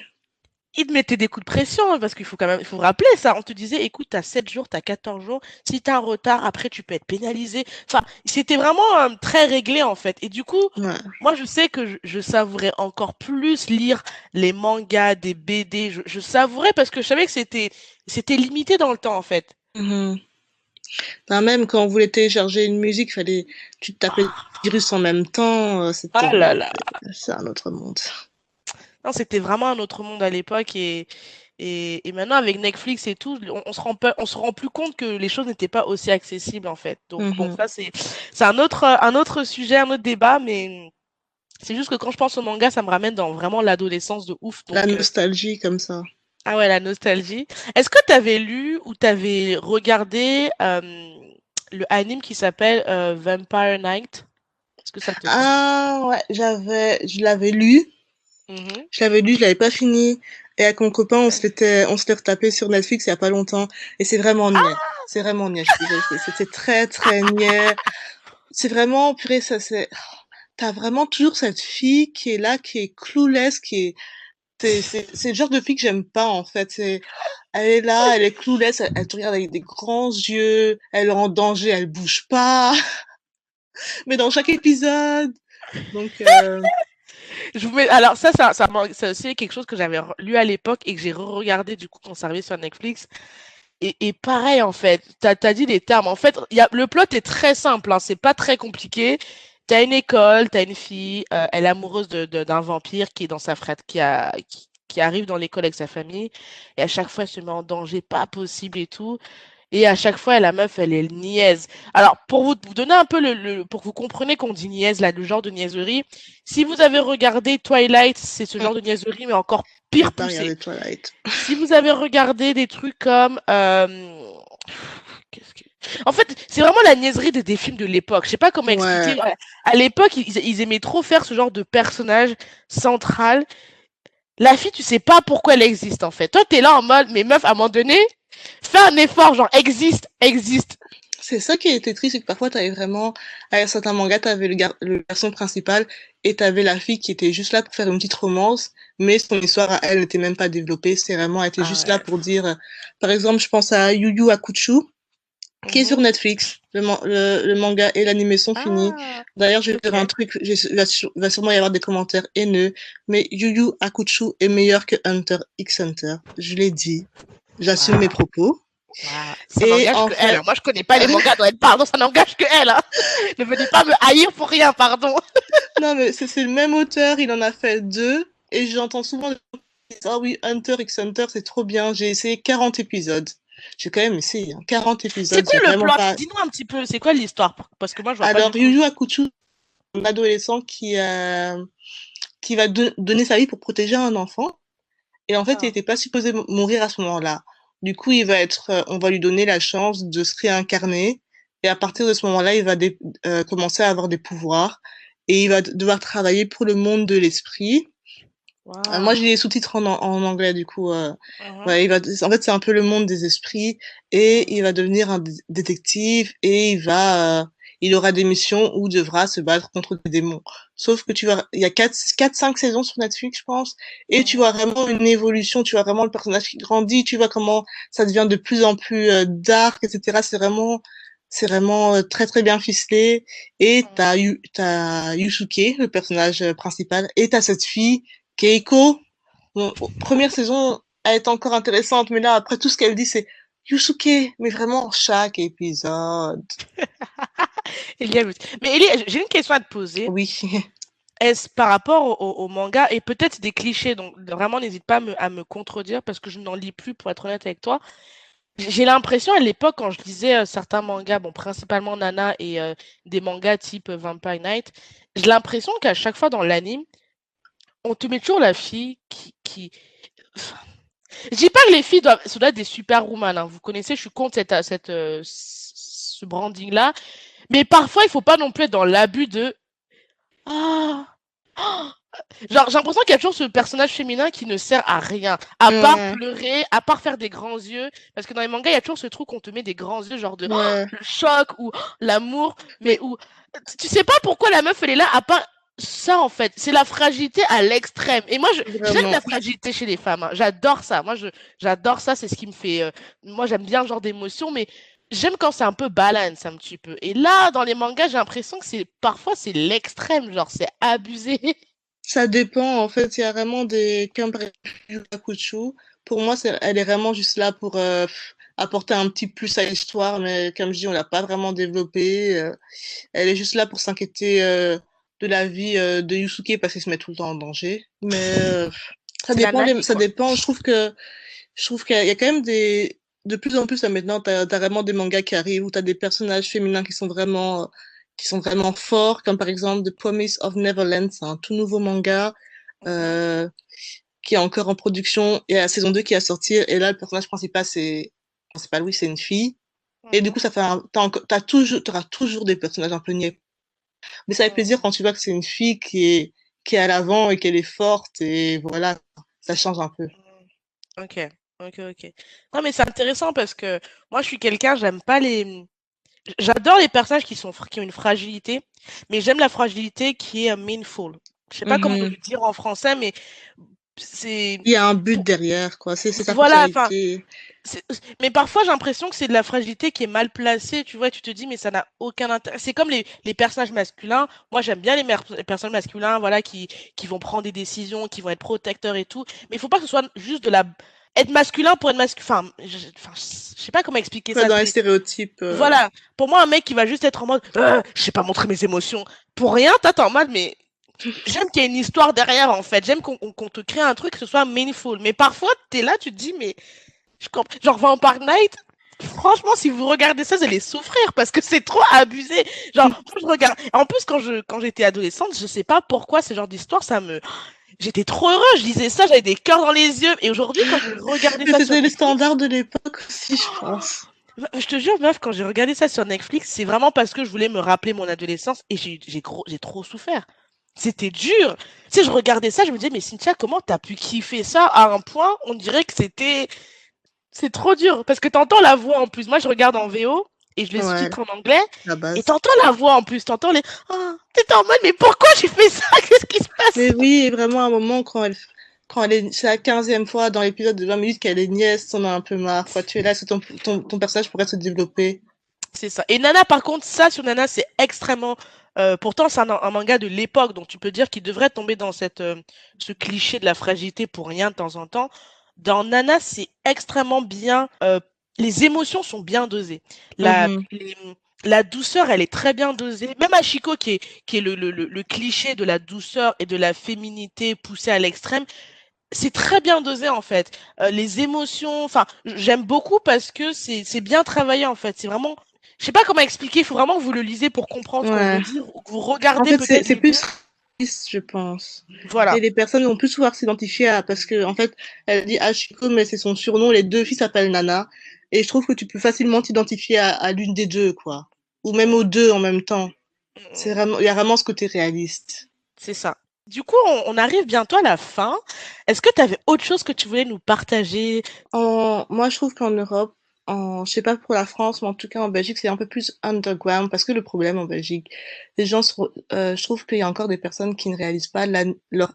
ils te mettaient des coups de pression, hein, parce qu'il faut quand même, il faut rappeler ça. On te disait, écoute, t'as 7 jours, t'as 14 jours. Si t'as un retard, après, tu peux être pénalisé. Enfin, c'était vraiment très réglé, en fait. Et du coup, Ouais. moi, je sais que je savourais encore plus lire les mangas, des BD. Je savourais parce que je savais que c'était limité dans le temps, en fait. Mhm. Enfin, même quand on voulait télécharger une musique, tu te tapais le virus en même temps. Ah là là. C'est un autre monde. Non, c'était vraiment un autre monde à l'époque et maintenant avec Netflix et tout, on se rend plus compte que les choses n'étaient pas aussi accessibles en fait. Donc bon, Mhm. ça c'est un autre sujet, un autre débat, mais c'est juste que quand je pense au manga, ça me ramène dans vraiment l'adolescence de ouf. La Donc nostalgie comme ça. ah ouais, la nostalgie. Est-ce que tu avais lu ou tu avais regardé le anime qui s'appelle Vampire Knight? Est-ce que ça te parle? Ah ouais, je l'avais lu. Mhm. Je l'avais lu, je l'avais pas fini. Et avec mon copain, on se l'est retapé sur Netflix il y a pas longtemps. Et c'est vraiment niais. C'est vraiment niais, je suis désolée. C'était très, très niais. C'est vraiment, purée, t'as vraiment toujours cette fille qui est là, qui est clueless, c'est le genre de fille que j'aime pas, en fait. Elle est là, elle est clueless, elle te regarde avec des grands yeux, elle est en danger, elle bouge pas. Mais dans chaque épisode. Donc, Je vous mets... Alors ça aussi quelque chose que j'avais lu à l'époque et que j'ai re-regardé du coup conservé sur Netflix. Et pareil en fait, t'as dit les termes. En fait, le plot est très simple, hein, c'est pas très compliqué. T'as une école, t'as une fille, elle est amoureuse d'un vampire qui est dans sa frette, qui arrive dans l'école avec sa famille. Et à chaque fois, elle se met en danger, pas possible et tout. Et à chaque fois, la meuf, elle est niaise. Alors, pour vous donner un peu pour que vous compreniez qu'on dit niaise, là, le genre de niaiserie, si vous avez regardé Twilight, c'est ce genre de niaiserie, mais encore j'ai pire pas poussé. regardé Twilight. Si vous avez regardé des trucs comme... qu'est-ce que... En fait, c'est vraiment la niaiserie des films de l'époque. Je sais pas comment expliquer. Ouais. Voilà. À l'époque, ils aimaient trop faire ce genre de personnage central. La fille, tu sais pas pourquoi elle existe, en fait. Toi, t'es là en mode, mais meuf, à un moment donné, fais un effort, genre, existe, existe. C'est ça qui était triste, c'est que parfois t'avais vraiment, avec certains mangas, t'avais le garçon principal et t'avais la fille qui était juste là pour faire une petite romance, mais son histoire à elle n'était même pas développée. C'est vraiment, elle était Ah juste là ouais. pour dire, par exemple, je pense à Yu Yu Hakusho, qui est sur Mhm. Netflix. Le manga et l'animé sont finis. Ah, D'ailleurs, je vais ok. dire un truc, va sûrement y avoir des commentaires haineux, mais Yu Yu Hakusho est meilleur que Hunter x Hunter. Je l'ai dit. J'assume mes Waouh, propos. waouh. Ça Et n'engage en que elle, fait, hein. Moi, je connais pas les mangas, donc pardon, ça n'engage que elle, hein. Ne venez pas me haïr pour rien, pardon. non, mais c'est le même auteur, il en a fait deux, et j'entends souvent des gens qui disent, ah oui, Hunter x Hunter, c'est trop bien, j'ai essayé 40 épisodes. J'ai quand même essayé, hein, 40 C'est épisodes, quoi j'ai le vraiment plot? pas... Dis-nous un petit peu, c'est quoi l'histoire? Parce que moi, je vois pas du Alors, Yu tout. Yu Hakusho, un adolescent qui va donner sa vie pour protéger un enfant, et en fait, il Ah. n'était pas supposé mourir à ce moment-là. Du coup, on va lui donner la chance de se réincarner, et à partir de ce moment-là, il va commencer à avoir des pouvoirs, et il va devoir travailler pour le monde de l'esprit. Moi, Waouh. j'ai les sous-titres en anglais, du coup. Mhm, Ouais, en fait, c'est un peu le monde des esprits et il mhm. va devenir un détective et il aura des missions où il devra se battre contre des démons. Sauf que il y a 5 saisons sur Netflix, je pense, et tu Mhm. vois vraiment une évolution, tu vois vraiment le personnage qui grandit, tu vois comment ça devient de plus en plus dark, etc. C'est vraiment très très bien ficelé. Et t'as Yusuke, le personnage principal, et t'as cette fille Keiko, bon, première saison, elle est encore intéressante, mais là, après tout ce qu'elle dit, c'est Yusuke, mais vraiment chaque épisode. Elia, mais Elie, j'ai une question à te poser. Oui. Est-ce par rapport au manga et peut-être des clichés, donc vraiment n'hésite pas à me contredire parce que je n'en lis plus pour être honnête avec toi. J'ai l'impression à l'époque quand je lisais certains mangas, bon principalement Nana et des mangas type Vampire Knight, j'ai l'impression qu'à chaque fois dans l'anime, on te met toujours la fille enfin, je dis pas que les filles doivent être des superwoman, hein. Vous connaissez, je suis contre ce branding-là. Mais parfois, il faut pas non plus être dans l'abus de ah, ah. Genre, j'ai l'impression qu'il y a toujours ce personnage féminin qui ne sert à rien, à part Ouais, pleurer, à part faire des grands yeux. Parce que dans les mangas, il y a toujours ce truc qu'on te met des grands yeux, genre de ouais. le choc ou l'amour, mais Mais où tu sais pas pourquoi la meuf elle est là, à part. ça, en fait, c'est la fragilité à l'extrême. Et moi, j'aime la Vraiment. fragilité chez les femmes, hein. J'adore ça. Moi, j'adore ça. C'est ce qui me fait. Moi, j'aime bien ce genre d'émotion, mais j'aime quand c'est un peu balance, un petit peu. Et là, dans les mangas, j'ai l'impression que parfois, c'est l'extrême. Genre, c'est abusé. Ça dépend, en fait, il y a vraiment des... Comme par exemple Yu Hakusho, pour moi, elle est vraiment juste là pour apporter un petit plus à l'histoire, mais comme je dis, on l'a pas vraiment développée. Elle est juste là pour s'inquiéter de la vie de Yusuke parce qu'il se met tout le temps en danger. Mais ça C'est la dépend, nanny, ça quoi. dépend. Je trouve qu'il y a quand même des... De plus en plus, là, maintenant, t'as vraiment des mangas qui arrivent où t'as des personnages féminins qui sont vraiment forts, comme par exemple The Promise of Neverland, c'est un tout nouveau manga Mhm. euh, qui est encore en production et la saison 2 qui va sortir. Et là, le personnage principal, oui, c'est une fille. Et du coup, Mhm. ça fait t'auras toujours des personnages un peu niais. Mais ça fait plaisir quand tu vois que c'est une fille qui est à l'avant et qu'elle est forte et voilà, ça change un peu. Mhm. Ok, ok. Non, mais c'est intéressant parce que moi, je suis quelqu'un, j'aime pas les. J'adore les personnages qui ont une fragilité, mais j'aime la fragilité qui est meaningful. Je sais pas comment le Mhm. dire en français, mais c'est Il y a un but derrière, quoi. C'est sa voilà, enfin, personnalité. c'est- mais parfois j'ai l'impression que c'est de la fragilité qui est mal placée, tu vois, tu te dis mais ça n'a aucun intérêt. C'est comme les personnages masculins. Moi j'aime bien les personnages masculins, voilà, qui vont prendre des décisions, qui vont être protecteurs et tout, mais il faut pas que ce soit juste de la être masculin pour être masculin. Je sais pas comment expliquer Pas ça. dans les stéréotypes. Voilà, pour moi, un mec qui va juste être en mode je sais pas montrer mes émotions pour rien, t'es en mode mais j'aime qu'il y ait une histoire derrière en fait. J'aime qu'on te crée un truc que ce soit meaningful. Mais parfois, t'es là, tu te dis mais genre Vampire Knight, franchement, si vous regardez ça, vous allez souffrir parce que c'est trop abusé. Genre, moi, je regarde. En plus, quand j'étais adolescente, je sais pas pourquoi ce genre d'histoire, j'étais trop heureuse. Je lisais ça, j'avais des cœurs dans les yeux. Et aujourd'hui, quand j'ai regardé Mais ça sur c'était les Netflix, standards de l'époque aussi, je pense. je te jure, meuf, quand j'ai regardé ça sur Netflix, c'est vraiment parce que je voulais me rappeler mon adolescence et j'ai trop souffert. C'était dur. Tu sais, je regardais ça, je me disais, mais Cynthia, comment t'as pu kiffer ça à un point, on dirait que c'est trop dur. Parce que t'entends la voix en plus. Moi, je regarde en VO et je les Ouais, sous-titre en anglais la et base. t'entends la voix en plus. T'entends les, ah, t'es en mode, mais pourquoi j'ai fait ça? Qu'est-ce qui se passe? Mais oui, vraiment, à un moment, c'est la 15e fois dans l'épisode de 20 minutes qu'elle est nièce, on a un peu marre, quoi. Tu es là, ton personnage pourrait se développer. C'est ça. Et Nana, par contre, ça sur Nana, c'est extrêmement. Pourtant, c'est un manga de l'époque, donc tu peux dire qu'il devrait tomber dans ce cliché de la fragilité pour rien de temps en temps. Dans Nana, c'est extrêmement bien. Les émotions sont bien dosées. La, Mhm. les- la douceur, elle est très bien dosée. Même Ashiko, qui est le cliché de la douceur et de la féminité poussée à l'extrême, c'est très bien dosé en fait. Les émotions, enfin, j'aime beaucoup parce que c'est bien travaillé en fait. C'est vraiment, je sais pas comment expliquer. Il faut vraiment que vous le lisez pour comprendre ce que je veux Ouais. dire, ou que vous En regardez fait, peut-être c'est les deux. plus réaliste, je pense. Voilà, Et les personnes vont plus pouvoir s'identifier à, parce que, en fait, elle dit Ashiko, mais c'est son surnom, les deux filles s'appellent Nana. Et je trouve que tu peux facilement t'identifier à l'une des deux, quoi. Ou même aux Mm, deux en même temps. mm, Il y a vraiment ce côté réaliste. c'est ça. Du coup, on arrive bientôt à la fin. Est-ce que tu avais autre chose que tu voulais nous partager? Moi, je trouve qu'en Europe, je sais pas pour la France, mais en tout cas en Belgique, c'est un peu plus underground parce que le problème en Belgique, je trouve qu'il y a encore des personnes qui ne réalisent pas leur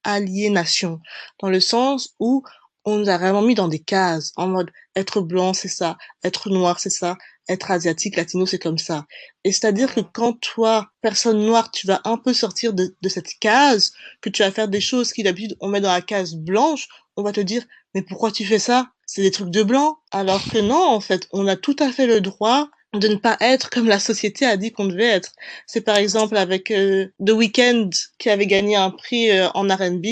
aliénation, dans le sens où on nous a vraiment mis dans des cases, en mode être blanc, c'est ça, être noir, c'est ça, être asiatique, latino, c'est comme ça. Et c'est-à-dire que Mm, quand toi, personne noire, tu vas un peu sortir de cette case, que tu vas faire des choses qui d'habitude on met dans la case blanche, on va te dire mais pourquoi tu fais ça? C'est des trucs de blanc. Alors que non, en fait, on a tout à fait le droit de ne pas être comme la société a dit qu'on devait être. C'est par exemple avec The Weeknd qui avait gagné un prix en R&B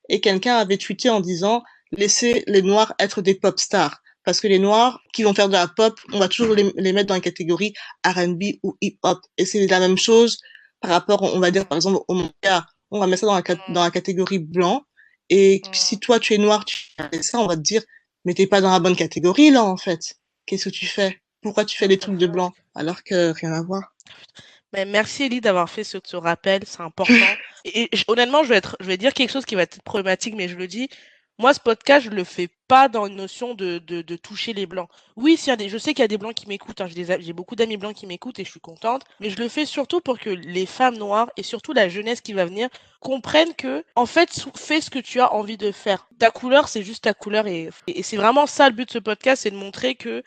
et quelqu'un avait tweeté en disant laissez les noirs être des pop stars. Parce que les noirs qui vont faire de la pop, on va toujours les mettre dans la catégorie R&B ou hip-hop. Et c'est la même chose par rapport, on va dire par exemple au manga. On va mettre ça dans la catégorie blanc. Et si mm. toi tu es noir, tu fais ça, on va te dire, mais t'es pas dans la bonne catégorie là en fait. Qu'est-ce que tu fais? Pourquoi tu fais What des the trucs de fuck? blanc alors que rien à voir? Mais merci Ellie d'avoir fait ce rappel, c'est important. Et honnêtement, je vais dire quelque chose qui va être problématique, mais je le dis. moi, ce podcast, je le fais pas dans une notion de toucher les blancs. Oui, je sais qu'il y a des blancs qui m'écoutent, hein, j'ai beaucoup d'amis blancs qui m'écoutent et je suis contente, mais je le fais surtout pour que les femmes noires et surtout la jeunesse qui va venir comprennent que, en fait, fais ce que tu as envie de faire. Ta couleur, c'est juste ta couleur et c'est vraiment ça le but de ce podcast, c'est de montrer que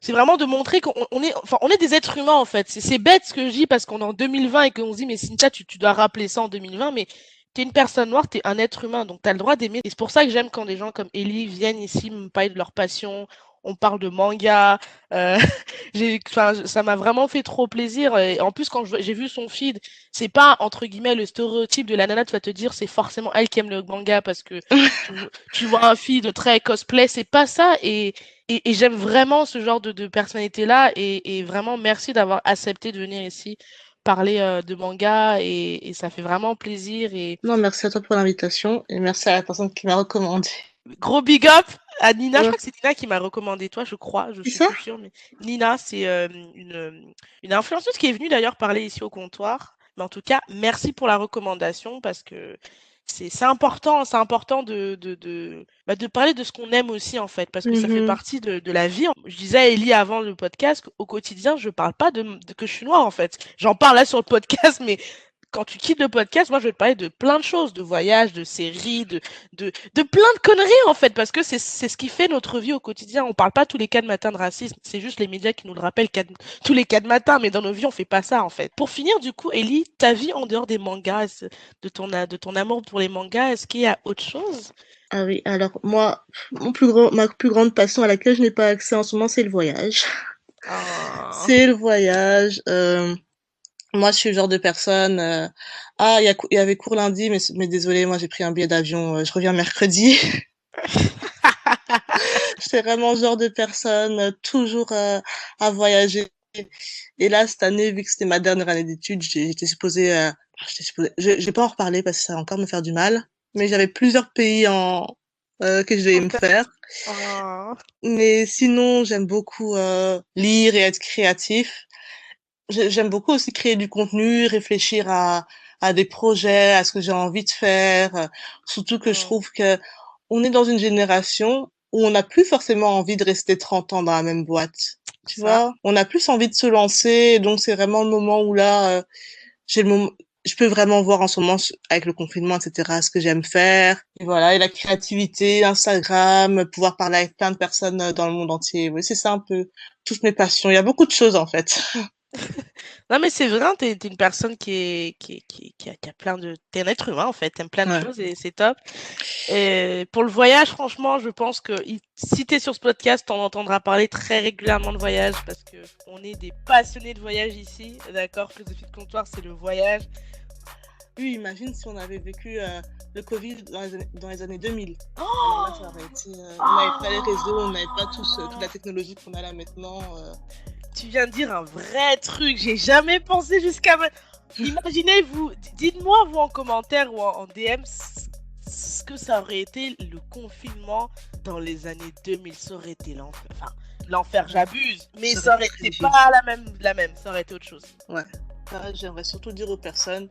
c'est vraiment de montrer on est des êtres humains en fait. C'est bête ce que je dis parce qu'on est en 2020 et qu'on se dit mais Cynthia, tu dois rappeler ça en 2020, mais t'es une personne noire, t'es un être humain, donc t'as le droit d'aimer. Et c'est pour ça que j'aime quand des gens comme Ellie viennent ici me parler de leur passion. On parle de manga. Euh, ça m'a vraiment fait trop plaisir. Et en plus, quand j'ai vu son feed, c'est pas entre guillemets le stéréotype de la nana, tu vas te dire c'est forcément elle qui aime le manga parce que tu, tu vois un feed très cosplay, c'est pas ça. Et j'aime vraiment ce genre de personnalité-là. Et vraiment, merci d'avoir accepté de venir ici parler de manga. Et ça fait vraiment plaisir. Et Non, merci à toi pour l'invitation et merci à la personne qui m'a recommandé. gros big up à Nina. Je Ouais. crois que c'est Nina qui m'a recommandé toi, je crois. Je C'est suis ça? plus sûre. Mais Nina, c'est une influenceuse qui est venue d'ailleurs parler ici au comptoir. Mais en tout cas, merci pour la recommandation parce que c'est important de parler de ce qu'on aime aussi en fait, parce que ça fait Mhm. partie de la vie. Je disais à Ellie avant le podcast qu'au quotidien, je parle pas que je suis noire en fait. J'en parle là sur le podcast, mais quand tu quittes le podcast, moi je vais te parler de plein de choses, de voyages, de séries, de plein de conneries en fait, parce que c'est ce qui fait notre vie au quotidien. On parle pas tous les 4 matins de racisme, c'est juste les médias qui nous le rappellent tous les 4 matins, mais dans nos vies on fait pas ça en fait. Pour finir du coup, Ellie, ta vie en dehors des mangas, de ton amour pour les mangas, est-ce qu'il y a autre chose? Ah oui, alors moi, ma plus grande passion à laquelle je n'ai pas accès en ce moment, c'est le voyage. Ah. C'est le voyage. Moi, je suis le genre de personne. Il y avait cours lundi, mais désolé, moi j'ai pris un billet d'avion. Je reviens mercredi. J'étais vraiment le genre de personne toujours à voyager. Et là, cette année, vu que c'était ma dernière année d'études, je vais pas en reparler parce que ça va encore me faire du mal. Mais j'avais plusieurs pays que je devais En me tête. faire. Ah. Mais sinon, j'aime beaucoup lire et être créatif. J'aime beaucoup aussi créer du contenu, réfléchir à des projets, à ce que j'ai envie de faire. Surtout que je Mm. trouve que on est dans une génération où on n'a plus forcément envie de rester 30 ans dans la même boîte. Tu Ça. vois, on a plus envie de se lancer. Donc c'est vraiment le moment où là, j'ai le moment, je peux vraiment voir en ce moment avec le confinement, etc., ce que j'aime faire. Et voilà, et la créativité, Instagram, pouvoir parler avec plein de personnes dans le monde entier. Oui, c'est ça un peu toutes mes passions. Il y a beaucoup de choses en fait. Non, mais c'est vrai, hein, t'es une personne qui a plein de. T'es un être humain, en fait. T'aimes plein de Ouais. choses et c'est top. Et pour le voyage, franchement, je pense que si t'es sur ce podcast, t'en entendras parler très régulièrement de voyage parce que on est des passionnés de voyage ici. D'accord? Philosophie de comptoir, c'est le voyage. Oui, imagine si on avait vécu le Covid dans les années 2000. Alors là, ça Oh. aurait été, on n'avait pas les réseaux, on n'avait pas toute la Oh. technologie qu'on a là maintenant. Tu viens de dire un vrai truc. J'ai jamais pensé jusqu'à maintenant. Imaginez, vous, dites-moi, vous, en commentaire ou en DM, ce que ça aurait été le confinement dans les années 2000. Ça aurait été l'enfer. Enfin, l'enfer, j'abuse, mais Ça aurait ça été aurait très été difficile. pas la même. Ça aurait été autre chose. Ouais. J'aimerais surtout dire aux personnes,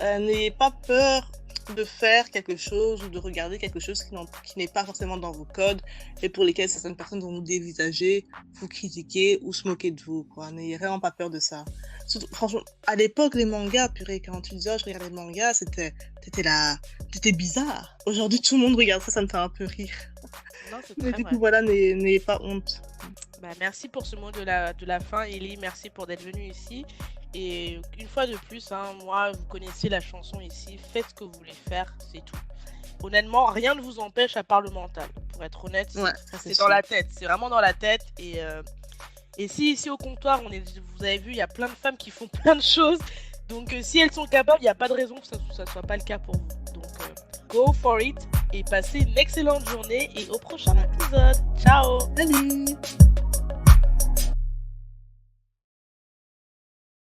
n'ayez pas peur de faire quelque chose ou de regarder quelque chose qui n'est pas forcément dans vos codes et pour lesquels certaines personnes vont vous dévisager, vous critiquer ou se moquer de vous, quoi. N'ayez vraiment pas peur de ça. Surtout, franchement, à l'époque, les mangas, purée, quand tu disais, oh, je regarde les mangas, t'étais bizarre. Aujourd'hui, tout le monde regarde ça, ça me fait un peu rire. Non, c'est Mais très du vrai. coup, voilà, n'ayez pas honte. Bah, merci pour ce mot de la fin, Ellie. Merci pour d'être venue ici. Et une fois de plus, hein, moi, vous connaissez la chanson ici. Faites ce que vous voulez faire, c'est tout. Honnêtement, rien ne vous empêche à part le mental. Pour être honnête, Ouais, ça c'est c'est dans sûr. la tête. C'est vraiment dans la tête. Et si ici au comptoir, vous avez vu, il y a plein de femmes qui font plein de choses. Donc si elles sont capables, il n'y a pas de raison que ça ne soit pas le cas pour vous. Donc go for it et passez une excellente journée et au prochain épisode. Ciao! Salut!